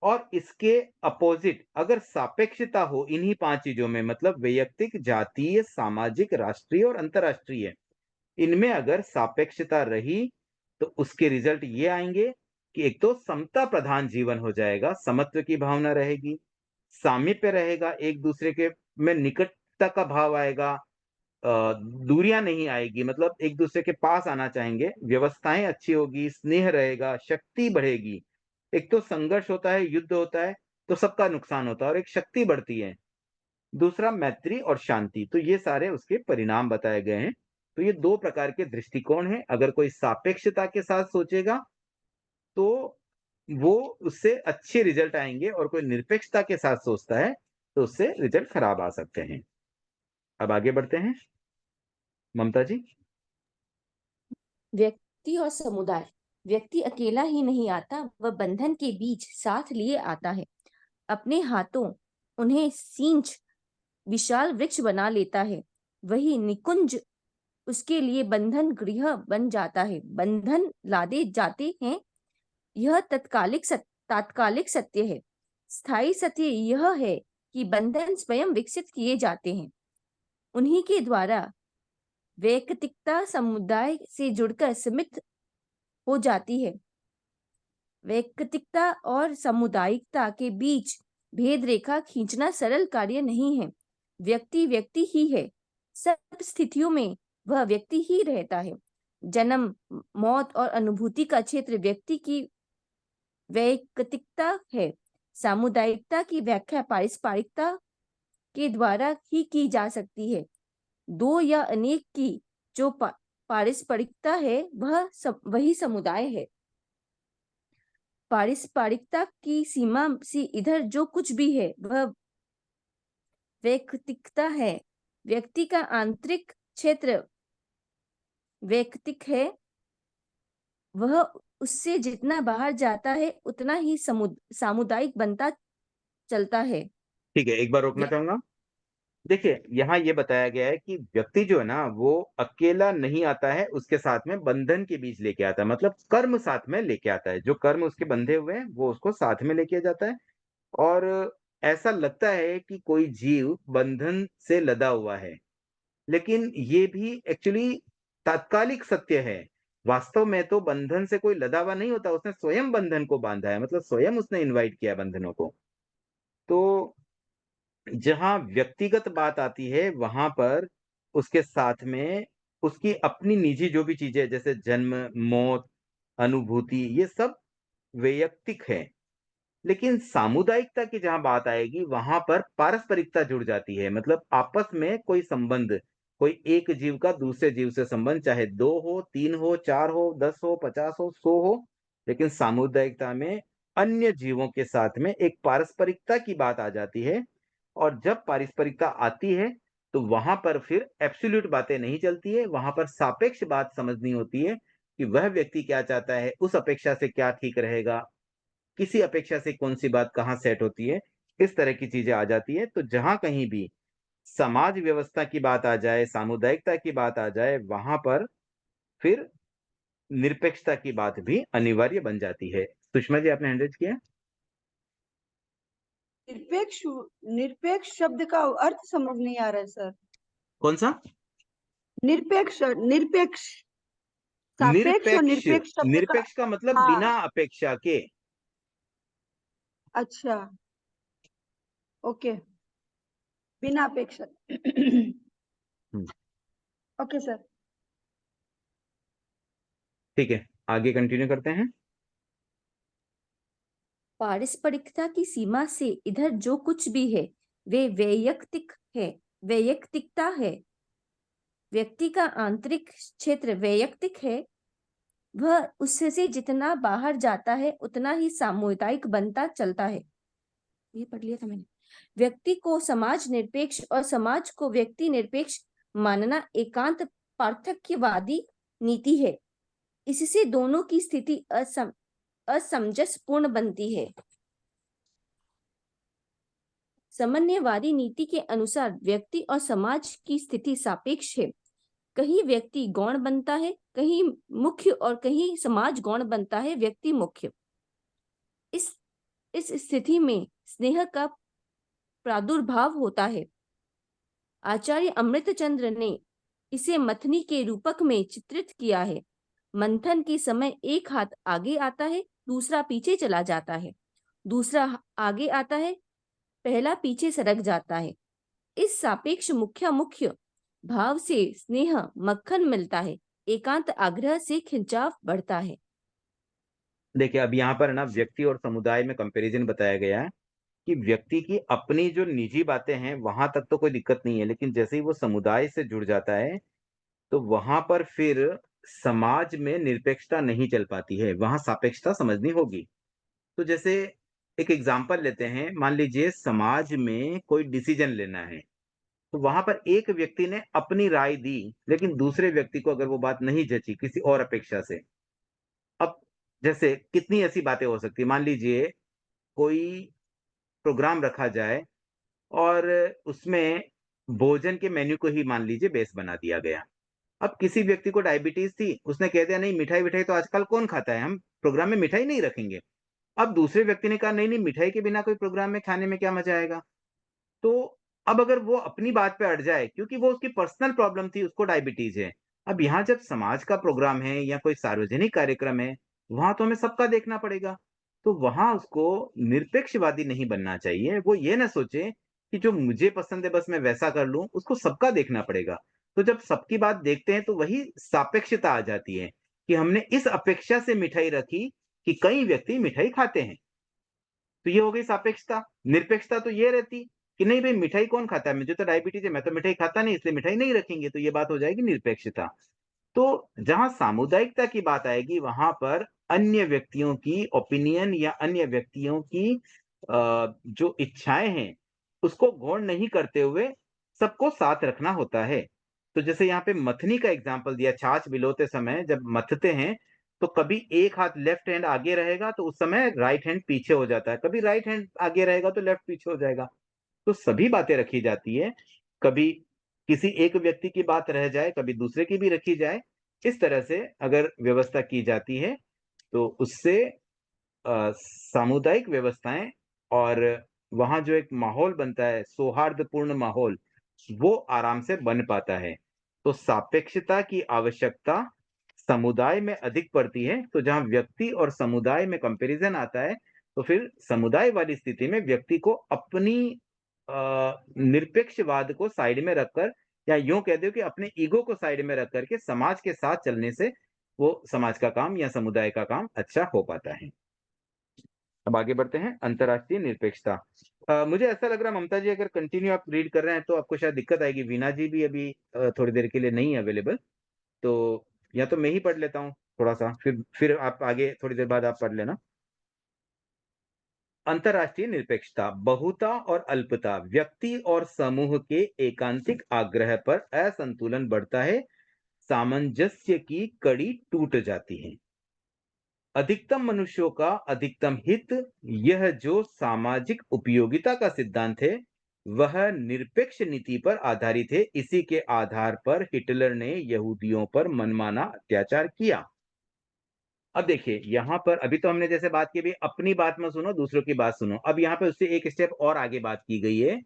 और इसके अपोजिट अगर सापेक्षता हो इन्हीं 5 चीज़ों में मतलब वैयक्तिक, जातीय, सामाजिक, राष्ट्रीय और अंतर्राष्ट्रीय, इनमें अगर सापेक्षता रही, तो उसके रिज़ल्ट ये आएँगे कि एक तो समता प्रधान जीवन हो जाएगा, समत्व की भावना रहेगी, सामीप्य रहेगा, एक-दूसरे के में निकटता का भाव आएगा, दूरियाँ नहीं आएगी मतलब एक-दूसरे के पास आना चाहेंगे, व्यवस्थाएँ अच्छी होगी, स्नेह रहेगा, शक्ति बढ़ेगी। एक तो संघर्ष होता है, युद्ध होता है, तो सबका नुकसान होता है और एक शक्ति बढ़ती है। दूसरा मैत्री और शांति, तो ये सारे उसके परिणाम बताए गए हैं। तो ये 2 प्रकार के दृष्टिकोण हैं, अगर कोई सापेक्षता के साथ सोचेगा, तो वो उससे अच्छे रिज़ल्ट आएँगे और कोई निरपेक्षता के साथ सोचता है, तो उससे रिज़ल्ट खराब आ सकते हैं। अब आगे बढ़ते हैं, ममता जी। व्यक्ति और समुदाय। व्यक्ति अकेला ही नहीं आता, वह बंधन के बीच साथ लिए आता है। अपने हाथों उन्हें सींच विशाल वृक्ष बना लेता है। वही निकुंज उसके लिए बंधन गृह बन जाता है। बंधन लादे जाते हैं, यह तात्कालिक सत्य है। स्थायी सत्य यह है कि बंधन स्वयं विकसित किए जाते हैं। उन्हीं के द्वारा वैयक्तिकता समुदाय से जुड़कर सीमित हो जाती है। वैयक्तिकता और सामुदायिकता के बीच भेद रेखा खींचना सरल कार्य नहीं है। व्यक्ति व्यक्ति ही है। सब स्थितियों में वह व्यक्ति ही रहता है। जन्म, मौत और अनुभूति का क्षेत्र व्यक्ति की वैयक्तिकता है। सामुदायिकता की व्याख्या पारस्परिकता के द्वारा ही की जा सकती है। दो या अनेक की जो पारस्परिकता है वही समुदाय है। पारस्परिकता की सीमा से इधर जो कुछ भी है वह वैयक्तिकता है। व्यक्ति का आंतरिक क्षेत्र वैयक्तिक है। वह उससे जितना बाहर जाता है उतना ही सामुदायिक बनता चलता है। ठीक है, एक बार रोकना व्य- चाहूँगा। देखिए, यहाँ ये बताया गया है कि व्यक्ति जो है ना, वो अकेला नहीं आता है, उसके साथ में बंधन के बीच लेके आता है, मतलब कर्म साथ में लेके आता है। जो कर्म उसके बंधे हुए हैं, वो उसको साथ में लेके जाता है और ऐसा लगता है कि कोई जीव बंधन से लदा हुआ है, लेकिन ये भी एक्चुअली तात्कालिक सत्य है। वास्तव में तो बंधन से कोई लदा हुआ नहीं होता, उसने स्वयं बंधन को बाँधा है, मतलब स्वयं उसने इनवाइट किया है बंधनों को। तो जहाँ व्यक्तिगत बात आती है, वहाँ पर उसके साथ में उसकी अपनी निजी जो भी चीज़ें जैसे जन्म, मौत, अनुभूति ये सब वैयक्तिक है। लेकिन सामुदायिकता की जहाँ बात आएगी, वहाँ पर पारस्परिकता जुड़ जाती है। मतलब आपस में कोई संबंध, कोई एक जीव का दूसरे जीव से संबंध चाहे 2 हो, 3 हो, 4 हो, 10 हो, 50 हो, 100 हो, लेकिन सामुदायिकता में अन्य जीवों के साथ में एक पारस्परिकता की बात आ जाती है और जब पारस्परिकता आती है, तो वहाँ पर फिर एब्सोल्यूट बातें नहीं चलती है, वहाँ पर सापेक्ष बात समझनी होती है कि वह व्यक्ति क्या चाहता है, उस अपेक्षा से क्या ठीक रहेगा, किसी अपेक्षा से कौन-सी बात कहाँ सेट होती है, इस तरह की चीज़ें आ जाती हैं। तो जहाँ कहीं भी समाज व्यवस्था की बात आ जाए, सामुदायिकता की बात आ जाए, वहाँ पर फिर निरपेक्षता की बात भी अनिवार्य बन जाती है। सुषमा जी, आपने हैंड रेज किया। निरपेक्ष निरपेक्ष शब्द का अर्थ समझ नहीं आ रहा है सर। कौन सा? निरपेक्ष निरपेक्ष सापेक्ष और निरपेक्ष। निरपेक्ष शब्द का। निरपेक्ष का मतलब हाँ, बिना अपेक्षा के। अच्छा, ओके, बिना अपेक्षा। Okay sir. ठीक है, आगे कंटिन्यू करते हैं। पारस्परिकता की सीमा से इधर जो कुछ भी है वे वैयक्तिक है, वैयक्तिकता है। व्यक्ति का आंतरिक क्षेत्र वैयक्तिक है, वह उससे जितना बाहर जाता है उतना ही सामुदायिक बनता चलता है। ये पढ़ लिया था मैंने। व्यक्ति को समाज निरपेक्ष और समाज को व्यक्ति निरपेक्ष मानना एकांत पार्थक्यवादी नीति है। इससे दोनों की स्थिति असमंजसपूर्ण बनती है। सामान्यवादी नीति के अनुसार व्यक्ति और समाज की स्थिति सापेक्ष है। कहीं व्यक्ति गौण बनता है, कहीं मुख्य, और कहीं समाज गौण बनता है, व्यक्ति मुख्य। इस स्थिति में स्नेह का प्रादुर्भाव होता है। आचार्य अमृतचंद्र ने इसे मथनी के रूपक में चित्रित किया है। मंथन के समय एक हाथ आगे आता है, दूसरा पीछे चला जाता है, दूसरा आगे आता है, पहला पीछे सरक जाता है। इस सापेक्ष मुख्य भाव से स्नेह मक्खन मिलता है, एकांत आग्रह से खिंचाव बढ़ता है। देखिए, अब यहाँ पर ना व्यक्ति और समुदाय में कंपैरिजन बताया गया है कि व्यक्ति की अपनी जो निजी बातें हैं वहां तक तो कोई दिक्कत नहीं है, लेकिन जैसे ही वो समुदाय से जुड़ जाता है तो वहां पर फिर समाज में निरपेक्षता नहीं चल पाती है, वहां सापेक्षता समझनी होगी। तो जैसे एक एग्जांपल लेते हैं, मान लीजिए समाज में कोई डिसीजन लेना है, तो वहां पर एक व्यक्ति ने अपनी राय दी, लेकिन दूसरे व्यक्ति को अगर वो बात नहीं जची किसी और अपेक्षा से। अब जैसे कितनी ऐसी बातें हो सकती है, मान लीजिए कोई प्रोग्राम रखा जाए और उसमें भोजन के मेन्यू को ही मान लीजिए बेस बना दिया गया। अब किसी व्यक्ति को डायबिटीज थी, उसने कह दिया नहीं मिठाई विठाई तो आजकल कौन खाता है, हम प्रोग्राम में मिठाई नहीं रखेंगे। अब दूसरे व्यक्ति ने कहा नहीं नहीं, मिठाई के बिना कोई प्रोग्राम में खाने में क्या मजा आएगा। तो अब अगर वो अपनी बात पे अड़ जाए, क्योंकि वो उसकी पर्सनल प्रॉब्लम थी, उसको डायबिटीज है। अब यहाँ जब समाज का प्रोग्राम है या कोई सार्वजनिक कार्यक्रम है, वहां तो हमें सबका देखना पड़ेगा। तो वहां उसको निरपेक्षवादी नहीं बनना चाहिए। वो ये ना सोचे कि जो मुझे पसंद है बस मैं वैसा कर लूं, उसको सबका देखना पड़ेगा। तो जब सबकी बात देखते हैं तो वही सापेक्षता आ जाती है कि हमने इस अपेक्षा से मिठाई रखी कि कई व्यक्ति मिठाई खाते हैं, तो ये हो गई सापेक्षता। निरपेक्षता तो ये रहती कि नहीं भाई मिठाई कौन खाता है, मुझे तो डायबिटीज है, मैं तो मिठाई खाता नहीं, इसलिए मिठाई नहीं रखेंगे, तो ये बात हो जाएगी निरपेक्षता। तो जहां सामुदायिकता की बात आएगी वहां पर अन्य व्यक्तियों की ओपिनियन या अन्य व्यक्तियों की जो इच्छाएं हैं उसको गौण नहीं करते हुए सबको साथ रखना होता है। तो जैसे यहाँ पे मथनी का एग्जाम्पल दिया, छाछ भिगोते समय जब मथते हैं तो कभी एक हाथ लेफ्ट हैंड आगे रहेगा तो उस समय राइट हैंड पीछे हो जाता है, कभी राइट हैंड आगे रहेगा तो लेफ्ट पीछे हो जाएगा। तो सभी बातें रखी जाती है, कभी किसी एक व्यक्ति की बात रह जाए, कभी दूसरे की भी रखी जाए। इस तरह से अगर व्यवस्था की जाती है तो उससे सामुदायिक व्यवस्थाएं और वहां जो एक माहौल बनता है, सौहार्दपूर्ण माहौल, वो आराम से बन पाता है। तो सापेक्षता की आवश्यकता समुदाय में अधिक पड़ती है। तो जहां व्यक्ति और समुदाय में कंपैरिजन आता है तो फिर समुदाय वाली स्थिति में व्यक्ति को अपनी निरपेक्षवाद को साइड में रखकर, या यूं कह दो कि अपने ईगो को साइड में रख करके समाज के साथ चलने से वो समाज का काम या समुदाय का काम अच्छा हो पाता है। अब आगे बढ़ते हैं, अंतर्राष्ट्रीय निरपेक्षता। मुझे ऐसा लग रहा है ममता जी अगर कंटिन्यू आप रीड कर रहे हैं तो आपको शायद दिक्कत आएगी। वीना जी भी अभी थोड़ी देर के लिए नहीं है अवेलेबल, तो या तो मैं ही पढ़ लेता हूँ थोड़ा सा, फिर आप आगे थोड़ी देर बाद आप पढ़ लेना। अंतर्राष्ट्रीय निरपेक्षता, बहुता और अल्पता, व्यक्ति और समूह के एकांतिक आग्रह पर असंतुलन बढ़ता है, सामंजस्य की कड़ी टूट जाती है। अधिकतम मनुष्यों का अधिकतम हित, यह जो सामाजिक उपयोगिता का सिद्धांत है वह निरपेक्ष नीति पर आधारित है। इसी के आधार पर हिटलर ने यहूदियों पर मनमाना अत्याचार किया। अब देखिए यहाँ पर अभी तो हमने जैसे बात की, भी अपनी बात मत सुनो, दूसरों की बात सुनो। अब यहाँ पे उससे एक स्टेप और आगे बात की गई है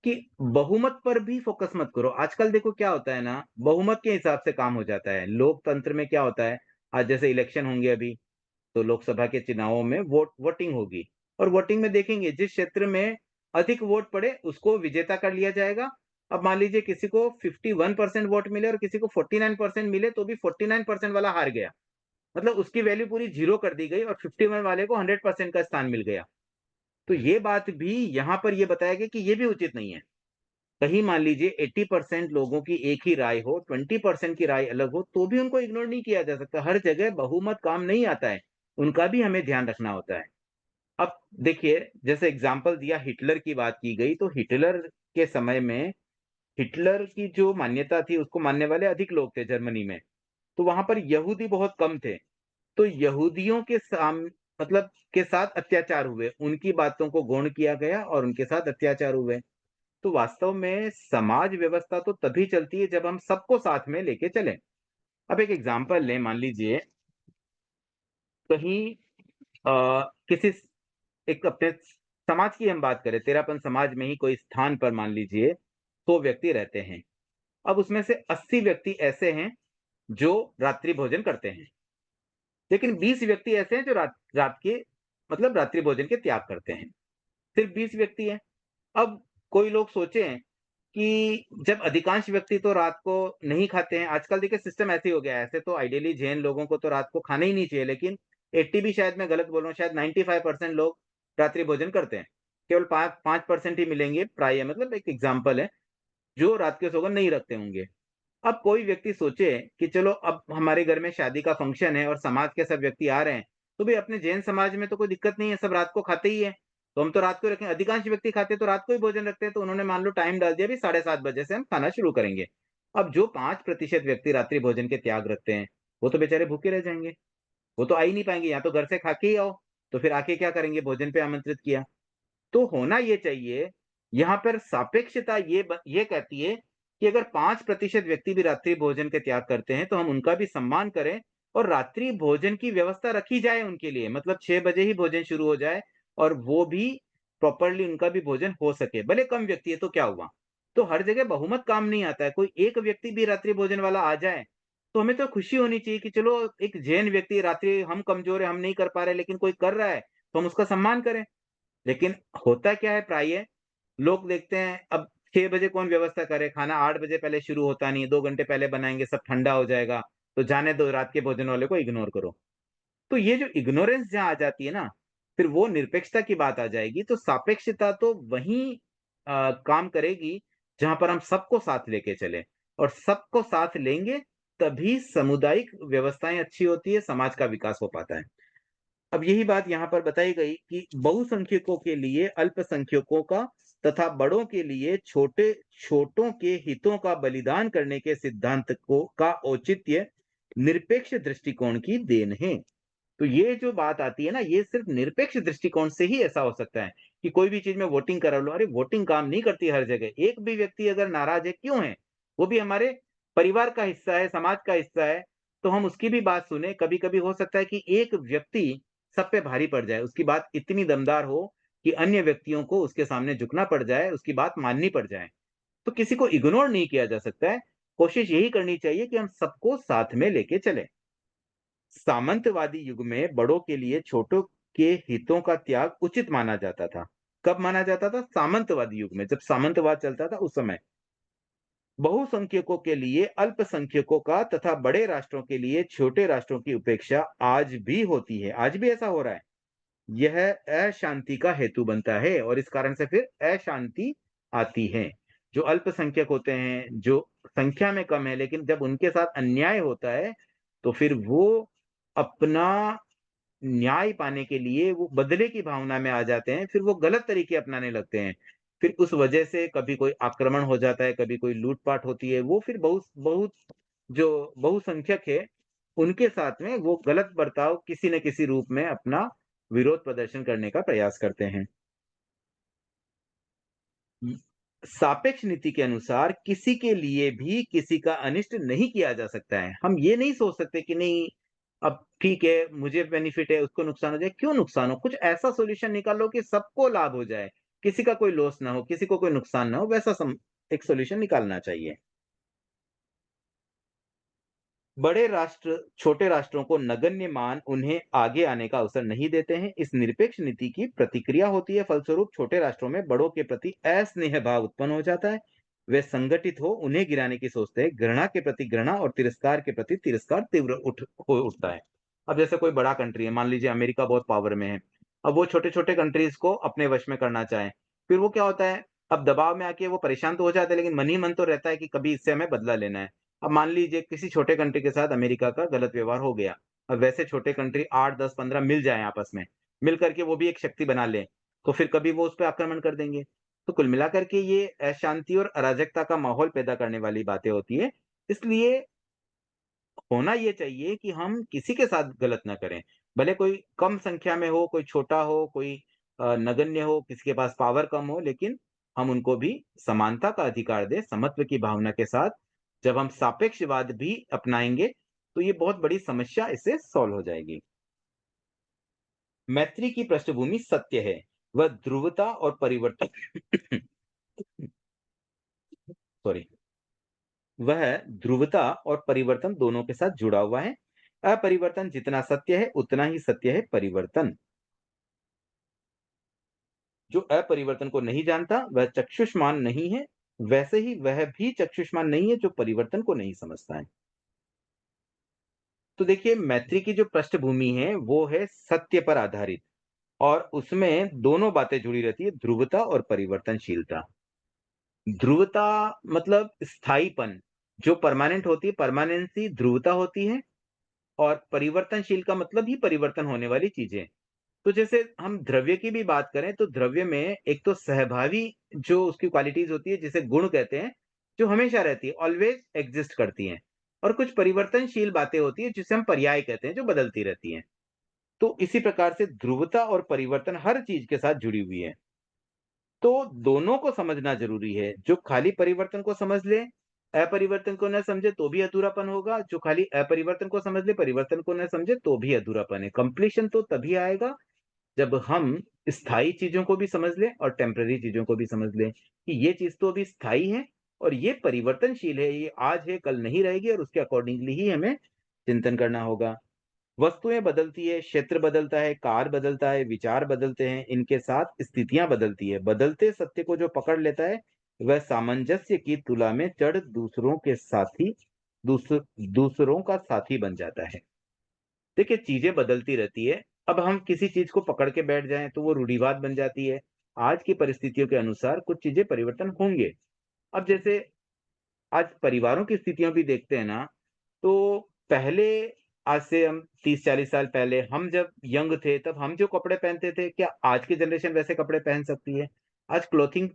कि बहुमत पर भी फोकस मत करो। आजकल देखो क्या होता है ना, बहुमत के हिसाब से काम हो जाता है। लोकतंत्र में क्या होता है, आज जैसे इलेक्शन होंगे अभी, तो लोकसभा के चुनावों में वोटिंग होगी, और वोटिंग में देखेंगे जिस क्षेत्र में अधिक वोट पड़े उसको विजेता कर लिया जाएगा। अब मान लीजिए किसी को 51% वोट मिले और किसी को 49% मिले, तो भी 49% वाला हार गया, मतलब उसकी वैल्यू पूरी जीरो कर दी गई और 51 वाले को 100% का स्थान मिल गया। तो ये बात भी यहाँ पर ये बताया गया कि ये भी उचित नहीं है। कहीं मान लीजिए 80% लोगों की एक ही राय हो, 20% की राय अलग हो, तो भी उनको इग्नोर नहीं किया जा सकता। हर जगह बहुमत काम नहीं आता है, उनका भी हमें ध्यान रखना होता है। अब देखिए, जैसे एग्जाम्पल दिया, हिटलर की बात की गई, तो हिटलर के समय में हिटलर की जो मान्यता थी उसको मानने वाले अधिक लोग थे जर्मनी में, तो वहां पर यहूदी बहुत कम थे। तो यहूदियों के मतलब के साथ अत्याचार हुए, उनकी बातों को गौण किया गया और उनके साथ अत्याचार हुए। तो वास्तव में समाज व्यवस्था तो तभी चलती है जब हम सबको साथ में लेके चलें। अब एक एग्जांपल लें, मान लीजिए कहीं किसी एक अपने समाज की हम बात करें, तेरापन समाज में ही कोई स्थान पर मान लीजिए 100 व्यक्ति रहते हैं। अब उसमें से 80 व्यक्ति ऐसे हैं जो रात्रि भोजन करते हैं, लेकिन 20 व्यक्ति ऐसे हैं जो रात रात के मतलब रात्रि भोजन के त्याग करते हैं। सिर्फ 20 व्यक्ति हैं। अब कोई लोग सोचें कि जब अधिकांश व्यक्ति तो रात को नहीं खाते हैं, आजकल देखिए सिस्टम ऐसे ही हो गया है। ऐसे तो आइडियली जैन लोगों को तो रात को खाना ही नहीं चाहिए, लेकिन 80 भी शायद मैं गलत बोल रहा हूँ, शायद 95% लोग रात्रि भोजन करते हैं। केवल 5% ही मिलेंगे प्राय, मतलब एक एग्जाम्पल है, जो रात के सौगंध नहीं रखते होंगे। अब कोई व्यक्ति सोचे कि चलो अब हमारे घर में शादी का फंक्शन है और समाज के सब व्यक्ति आ रहे हैं, तो भी अपने जैन समाज में तो कोई दिक्कत नहीं है, सब रात को खाते ही है, तो हम तो रात को रखें। अधिकांश व्यक्ति खाते तो रात को ही भोजन रखते हैं, तो उन्होंने मान लो टाइम डाल दिया भी 7:30 बजे से हम खाना शुरू करेंगे। अब जो 5% व्यक्ति रात्रि भोजन के त्याग रखते हैं, वो तो बेचारे भूखे रह जाएंगे, वो तो आ ही नहीं पाएंगे, या तो घर से खा के ही आओ, तो फिर आके क्या करेंगे, भोजन पे आमंत्रित किया। तो होना ये चाहिए, यहाँ पर सापेक्षता ये कहती है कि अगर 5% व्यक्ति भी रात्रि भोजन के त्याग करते हैं, तो हम उनका भी सम्मान करें और रात्रि भोजन की व्यवस्था रखी जाए उनके लिए, मतलब 6 बजे ही भोजन शुरू हो जाए और वो भी प्रॉपरली उनका भी भोजन हो सके। भले कम व्यक्ति है तो क्या हुआ? तो हर जगह बहुमत काम नहीं आता है। कोई एक व्यक्ति भी रात्रि भोजन वाला आ जाए, तो हमें तो खुशी होनी चाहिए कि चलो एक जैन व्यक्ति, रात्रि हम कमज़ोर हैं, हम नहीं कर पा रहे, लेकिन कोई कर रहा है, तो हम उसका सम्मान करें। लेकिन होता क्या है प्राय, लोग देखते हैं अब 6 बजे कौन व्यवस्था करे, खाना 8 बजे पहले शुरू होता नहीं है, 2 घंटे पहले बनाएँगे, सब ठंडा हो जाएगा, तो जाने दो, रात के भोजन वाले को इग्नोर करो। तो ये जो इग्नोरेंस जहाँ आ जाती है ना, फिर वो निरपेक्षता की बात आ जाएगी। तो सापेक्षता तो वहीं काम करेगी जहाँ पर हम सबको साथ लेके चलें, और सबको साथ लेंगे तभी सामुदायिक व्यवस्थाएँ अच्छी होती है, समाज का विकास हो पाता है। अब यही बात यहाँ पर बताई गई कि बहुसंख्यकों के लिए अल्पसंख्यकों का तथा बड़ों के लिए छोटों के हितों का बलिदान करने के सिद्धांत को का औचित्य निरपेक्ष दृष्टिकोण की देन है। तो ये जो बात आती है ना, ये सिर्फ निरपेक्ष दृष्टिकोण से ही ऐसा हो सकता है कि कोई भी चीज में वोटिंग करा लो। अरे वोटिंग काम नहीं करती हर जगह। एक भी व्यक्ति अगर नाराज है, क्यों है, वो भी हमारे परिवार का हिस्सा है, समाज का हिस्सा है, तो हम उसकी भी बात सुने। कभी कभी हो सकता है कि एक व्यक्ति सब पे भारी पड़ जाए, उसकी बात इतनी दमदार हो कि अन्य व्यक्तियों को उसके सामने झुकना पड़ जाए, उसकी बात माननी पड़ जाए। तो किसी को इग्नोर नहीं किया जा सकता है। कोशिश यही करनी चाहिए कि हम सबको साथ में लेके चलें। सामंतवादी युग में बड़ों के लिए छोटों के हितों का त्याग उचित माना जाता था। कब माना जाता था? सामंतवादी युग में, जब सामंतवाद चलता था उस समय। बहुसंख्यकों के लिए अल्पसंख्यकों का तथा बड़े राष्ट्रों के लिए छोटे राष्ट्रों की उपेक्षा आज भी होती है, आज भी ऐसा हो रहा है। यह अशांति का हेतु बनता है और इस कारण से फिर अशांति आती है। जो अल्पसंख्यक होते हैं, जो संख्या में कम है, लेकिन जब उनके साथ अन्याय होता है, तो फिर वो अपना न्याय पाने के लिए वो बदले की भावना में आ जाते हैं, फिर वो गलत तरीके अपनाने लगते हैं। फिर उस वजह से कभी कोई आक्रमण हो जाता है, कभी कोई लूट-पाट होती है। वो फिर बहुत बहुत जो बहुसंख्यक है, उनके साथ में वो गलत बर्ताव किसी न किसी रूप में अपना विरोध प्रदर्शन करने का प्रयास करते हैं। सापेक्ष नीति के अनुसार किसी के लिए भी किसी का अनिष्ट नहीं किया जा सकता है। हम ये नहीं सोच सकते कि नहीं, अब ठीक है, मुझे बेनिफिट है, उसको नुकसान हो जाए, क्यों नुकसान हो? कुछ ऐसा सॉल्यूशन निकालो कि सबको लाभ हो जाए, किसी का कोई लॉस ना हो, किसी को कोई नुकसान ना हो, वैसा एक सॉल्यूशन निकालना चाहिए। बड़े राष्ट्र छोटे राष्ट्रों को नगण्य मान उन्हें आगे आने का अवसर नहीं देते हैं। इस निरपेक्ष नीति की प्रतिक्रिया होती है, फलस्वरूप छोटे राष्ट्रों में बड़ों के प्रति अस्नेह भाव उत्पन्न हो जाता है। वे संगठित हो उन्हें गिराने की सोचते हैं। घृणा के प्रति घृणा और तिरस्कार के प्रति तिरस्कार तीव्र हो उठता है। अब जैसे कोई बड़ा कंट्री है, मान लीजिए अमेरिका बहुत पावर में है, अब वो छोटे छोटे कंट्रीज को अपने वश में करना चाहे, फिर वो क्या होता है, अब दबाव में आके वो परेशान तो हो जाते हैं, लेकिन मन ही मन तो रहता है कि कभी इससे हमें बदला लेना है। अब मान लीजिए किसी छोटे कंट्री के साथ अमेरिका का गलत व्यवहार हो गया। अब वैसे छोटे कंट्री 8, 10, 15 मिल जाएँ आपस में, मिल करके वो भी एक शक्ति बना लें, तो फिर कभी वो उस पे आक्रमण कर देंगे। तो कुल मिलाकर के ये अशांति और अराजकता का माहौल पैदा करने वाली बातें होती हैं। इसलिए होना ये चाहिए कि हम किसी के साथ गलत ना करें। भले कोई कम संख्या में हो, कोई छोटा हो, कोई नगण्य हो, किसी के पास पावर कम हो, लेकिन हम उनको भी समानता का अधिकार दें, समत्व की भावना के साथ। जब हम सापेक्षवाद भी अपनाएँगे, तो ये बहुत बड़ी समस्या इससे सॉल्व हो जाएगी। मैत्री की पृष्ठभूमि सत्य है, वह ध्रुवता और परिवर्तन सॉरी वह ध्रुवता और परिवर्तन दोनों के साथ जुड़ा हुआ है। अपरिवर्तन जितना सत्य है, उतना ही सत्य है परिवर्तन। जो अपरिवर्तन को नहीं जानता, वह चक्षुष्मान नहीं है, वैसे ही वह भी चक्षुष्मान नहीं है जो परिवर्तन को नहीं समझता है। तो देखिए, मैत्री की जो पृष्ठभूमि है, वो है सत्य पर आधारित, और उसमें दोनों बातें जुड़ी रहती है, ध्रुवता और परिवर्तनशीलता। ध्रुवता मतलब स्थायीपन, जो परमानेंट होती है, परमानेंसी ध्रुवता होती है, और परिवर्तनशील का मतलब ही परिवर्तन होने वाली चीजें। तो जैसे हम द्रव्य की भी बात करें, तो द्रव्य में एक तो सहभावी जो उसकी क्वालिटीज होती है, जिसे गुण कहते हैं, जो हमेशा रहती है, ऑलवेज एग्जिस्ट करती हैं, और कुछ परिवर्तनशील बातें होती है जिसे हम पर्याय कहते हैं, जो बदलती रहती हैं। तो इसी प्रकार से ध्रुवता और परिवर्तन हर चीज के साथ जुड़ी हुई है। तो दोनों को समझना जरूरी है। जो खाली परिवर्तन को समझ ले, अपरिवर्तन को न समझे, तो भी अधूरापन होगा। जो खाली अपरिवर्तन को समझ ले, परिवर्तन को न समझे, तो भी अधूरापन है। कंप्लीशन तो तभी आएगा जब हम स्थायी चीजों को भी समझ लें और टेम्पररी चीजों को भी समझ लें कि ये चीज तो अभी स्थायी है और ये परिवर्तनशील है, ये आज है कल नहीं रहेगी, और उसके अकॉर्डिंगली ही हमें चिंतन करना होगा। वस्तुएं बदलती है, क्षेत्र बदलता है, कार बदलता है, विचार बदलते हैं, इनके साथ स्थितियां बदलती है। बदलते सत्य को जो पकड़ लेता है, वह सामंजस्य की तुला में चढ़ दूसरों का साथी बन जाता है। देखिए, चीजें बदलती रहती है। अब हम किसी चीज को पकड़ के बैठ जाएं तो वो रूढ़िवाद बन जाती है। आज की परिस्थितियों के अनुसार कुछ चीजें परिवर्तन होंगे। अब जैसे आज परिवारों की स्थितियां भी देखते हैं ना, तो पहले, आज से हम 30-40 साल पहले हम जब यंग थे, तब हम जो कपड़े पहनते थे, क्या आज की जनरेशन वैसे कपड़े पहन सकती है? आज क्लॉथिंग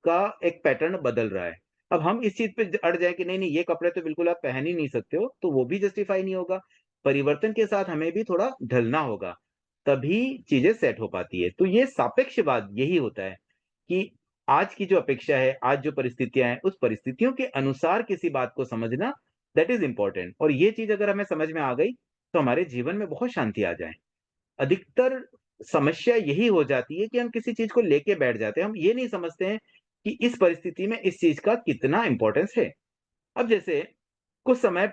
का एक पैटर्न बदल रहा है। अब हम इस चीज पे अड़ जाए कि नहीं नहीं, ये कपड़े तो बिल्कुल आप पहन ही नहीं सकते हो, तो वो भी जस्टिफाई नहीं होगा। परिवर्तन के साथ हमें भी थोड़ा ढलना होगा, तभी चीजें सेट हो पाती है। तो ये सापेक्षवाद यही होता है कि आज की जो अपेक्षा है, आज जो परिस्थितियां हैं, उस परिस्थितियों के अनुसार किसी बात को समझना, दैट इज इंपॉर्टेंट। और ये चीज अगर हमें समझ में आ गई, तो हमारे जीवन में बहुत शांति आ जाए। अधिकतर समस्या यही हो जाती है कि हम किसी चीज को लेके बैठ जाते हैं, हम ये नहीं समझते हैं कि इस परिस्थिति में इस चीज का कितना इंपॉर्टेंस है। अब जैसे कुछ साल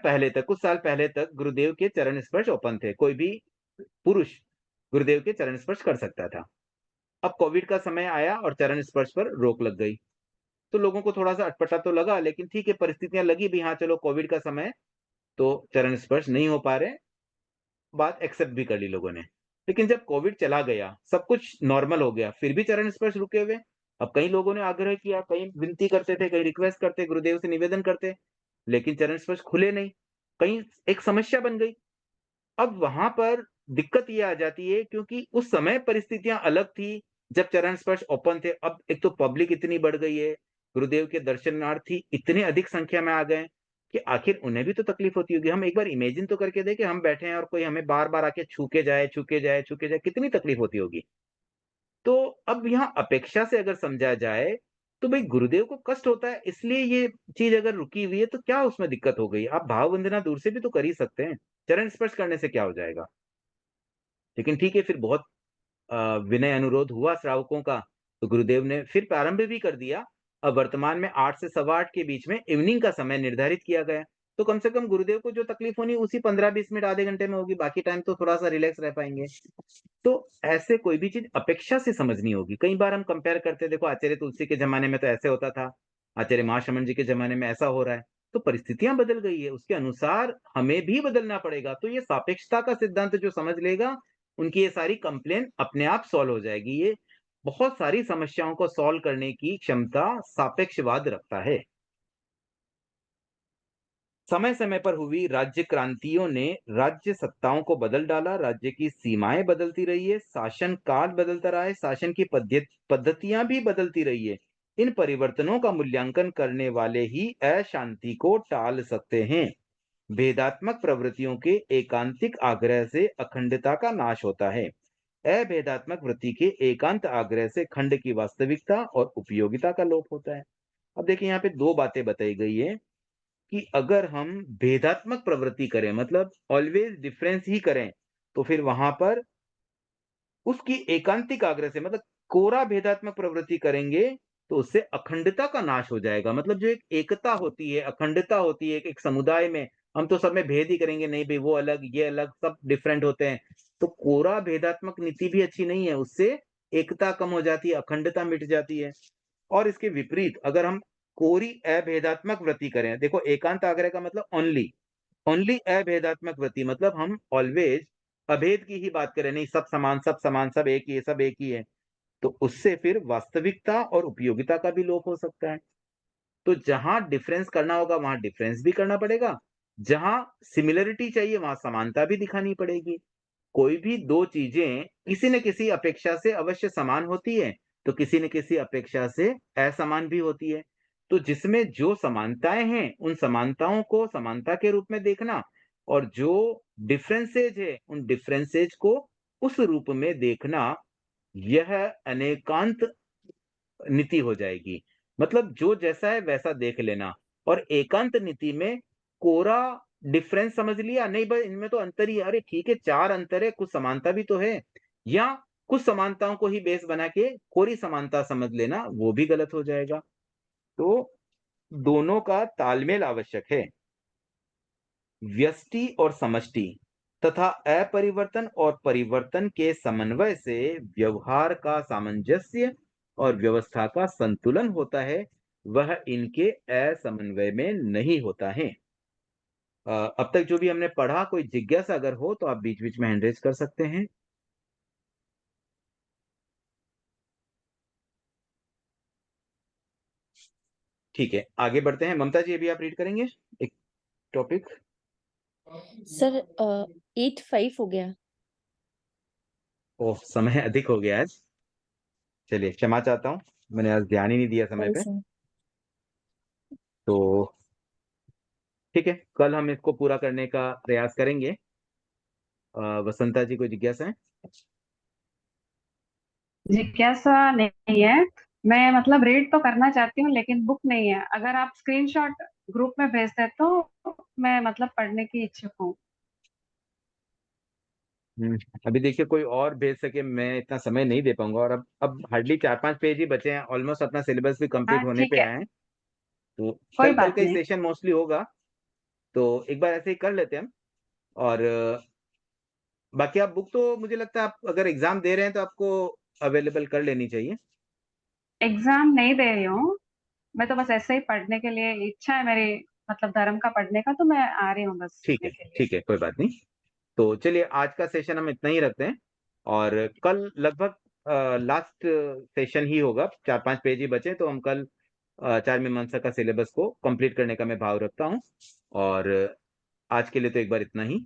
पहले तक गुरुदेव के चरण स्पर्श ओपन थे, कोई भी पुरुष गुरुदेव के चरण स्पर्श कर सकता था। अब कोविड का समय आया और चरण स्पर्श पर रोक लग गई, तो लोगों को थोड़ा सा अटपटा तो लगा, लेकिन ठीक है, परिस्थितियां लगी भी, हाँ चलो कोविड का समय, तो चरण स्पर्श नहीं हो पा रहे, बात एक्सेप्ट भी कर ली लोगों ने। लेकिन जब कोविड चला गया, सब कुछ नॉर्मल हो गया, फिर भी चरण स्पर्श रुके हुए। अब कई लोगों ने आग्रह किया, कई विनती करते थे, कई रिक्वेस्ट करते, गुरुदेव से निवेदन करते, लेकिन चरण स्पर्श खुले नहीं। कहीं एक समस्या बन गई। अब वहां पर दिक्कत ये आ जाती है, क्योंकि उस समय परिस्थितियां अलग थी जब चरण स्पर्श ओपन थे। अब एक तो पब्लिक इतनी बढ़ गई है, गुरुदेव के दर्शनार्थी इतने अधिक संख्या में आ गए कि आखिर उन्हें भी तो तकलीफ होती होगी। हम एक बार इमेजिन तो करके देखें, हम बैठे हैं और कोई हमें बार बार आके छू के जाए, छू के जाए, छू के जाए, कितनी तकलीफ होती होगी। तो अब यहाँ अपेक्षा से अगर समझा जाए, तो भाई गुरुदेव को कष्ट होता है, इसलिए ये चीज अगर रुकी हुई है तो क्या उसमें दिक्कत हो गई? आप भाव वंदना दूर से भी तो कर ही सकते हैं, चरण स्पर्श करने से क्या हो जाएगा? लेकिन ठीक है, फिर बहुत विनय अनुरोध हुआ श्रावकों का, तो गुरुदेव ने फिर प्रारंभ भी कर दिया। अब वर्तमान में 8 से सवा 8 के बीच में इवनिंग का समय निर्धारित किया गया। तो कम से कम गुरुदेव को जो तकलीफ होनी उसी 15-20 मिनट आधे घंटे में होगी, बाकी टाइम तो थोड़ा सा रिलैक्स रह पाएंगे। तो ऐसे कोई भी चीज अपेक्षा से समझनी होगी। कई बार हम कंपेयर करते हैं, देखो आचार्य तुलसी के जमाने में तो ऐसे होता था, आचार्य महाश्रमण जी के जमाने में ऐसा हो रहा है। तो परिस्थितियां बदल गई है, उसके अनुसार हमें भी बदलना पड़ेगा। तो ये सापेक्षता का सिद्धांत जो समझ लेगा, उनकी ये सारी कंप्लेन अपने आप सॉल्व हो जाएगी। ये बहुत सारी समस्याओं को सॉल्व करने की क्षमता सापेक्षवाद रखता है। समय समय पर हुई राज्य क्रांतियों ने राज्य सत्ताओं को बदल डाला, राज्य की सीमाएं बदलती रही है, शासन काल बदलता रहा है, शासन की पद्धतियां भी बदलती रही है। इन परिवर्तनों का मूल्यांकन करने वाले ही अशांति को टाल सकते हैं। भेदात्मक प्रवृत्तियों के एकांतिक आग्रह से अखंडता का नाश होता है। अभेदात्मक वृत्ति के एकांत आग्रह से खंड की वास्तविकता और उपयोगिता का लोप होता है। अब देखिए, यहाँ पे दो बातें बताई गई है कि अगर हम भेदात्मक प्रवृत्ति करें, मतलब ऑलवेज डिफरेंस ही करें, तो फिर वहां पर उसकी एकांतिक आग्रह से, मतलब कोरा भेदात्मक प्रवृत्ति करेंगे, तो उससे अखंडता का नाश हो जाएगा। मतलब जो एक एकता होती है, अखंडता होती है एक समुदाय में, हम तो सब में भेद ही करेंगे, नहीं भाई वो अलग ये अलग सब डिफरेंट होते हैं। तो कोरा भेदात्मक नीति भी अच्छी नहीं है, उससे एकता कम हो जाती है, अखंडता मिट जाती है। और इसके विपरीत अगर हम कोरी अभेदात्मक वृत्ति करें, देखो एकांत आग्रह का मतलब ओनली ओनली अभेदात्मक वृत्ति, मतलब हम ऑलवेज अभेद की ही बात करें, नहीं सब समान सब समान सब एक ही है सब एक ही है, तो उससे फिर वास्तविकता और उपयोगिता का भी लोप हो सकता है। तो जहां डिफरेंस करना होगा वहां डिफरेंस भी करना पड़ेगा, जहां सिमिलरिटी चाहिए वहां समानता भी दिखानी पड़ेगी। कोई भी दो चीजें किसी न किसी अपेक्षा से अवश्य समान होती है, तो किसी न किसी अपेक्षा से असमान भी होती है। तो जिसमें जो समानताएं हैं उन समानताओं को समानता के रूप में देखना, और जो डिफरेंसेज है उन डिफरेंसेज को उस रूप में देखना, यह अनेकांत नीति हो जाएगी। मतलब जो जैसा है वैसा देख लेना। और एकांत नीति में कोरा डिफरेंस समझ लिया, नहीं भाई इनमें तो अंतर ही है, अरे ठीक है चार अंतर है कुछ समानता भी तो है, या कुछ समानताओं को ही बेस बना के कोरी समानता समझ लेना, वो भी गलत हो जाएगा। तो दोनों का तालमेल आवश्यक है। व्यष्टि और समष्टि तथा अपरिवर्तन और परिवर्तन के समन्वय से व्यवहार का सामंजस्य और व्यवस्था का संतुलन होता है, वह इनके असमन्वय में नहीं होता है। अब तक जो भी हमने पढ़ा, कोई जिज्ञासा अगर हो तो आप बीच बीच में हैंड रेज कर सकते हैं। ठीक है, आगे बढ़ते हैं। ममता जी अभी आप रीड करेंगे एक टॉपिक। सर 8:05 हो गया। ओह, समय अधिक हो गया आज। चलिए क्षमा चाहता हूँ, मैंने आज ध्यान ही नहीं दिया समय पे। सर तो ठीक है, कल हम इसको पूरा करने का प्रयास करेंगे। वसंता जी कोई जिज्ञासा है? जिज्ञासा नहीं है। मैं मतलब रीड तो करना चाहती हूँ लेकिन बुक नहीं है। अगर आप स्क्रीनशॉट ग्रुप में भेजते तो मैं मतलब पढ़ने की इच्छुक हूँ। अभी देखिए कोई और भेज सके, मैं इतना समय नहीं दे पाऊंगा, और अब हार्डली 4-5 पेज ही बचे हैं, ऑलमोस्ट अपना सिलेबस भी कंप्लीट हाँ होने ठीक पे है, आए हैं। तो कोई कल बात का ही नहीं। सेशन मोस्टली होगा, तो एक बार ऐसे ही कर लेते हैं हम। और बाकी आप बुक तो मुझे लगता है आप अगर एग्जाम दे रहे हैं तो आपको अवेलेबल कर लेनी चाहिए। एग्जाम नहीं दे रही हूँ, मैं तो बस ऐसे ही पढ़ने के लिए इच्छा है मेरी, मतलब धर्म का पढ़ने का, तो मैं आ रही हूँ बस ठीक सीखने है के लिए। ठीक है, कोई बात नहीं। तो चलिए आज का सेशन हम इतना ही रखते हैं, और कल लगभग लास्ट सेशन ही होगा, 4-5 पेज ही बचे, तो हम कल चार मीमांसा का सिलेबस को कंप्लीट करने का मैं भाव रखता हूँ। और आज के लिए तो एक बार इतना ही।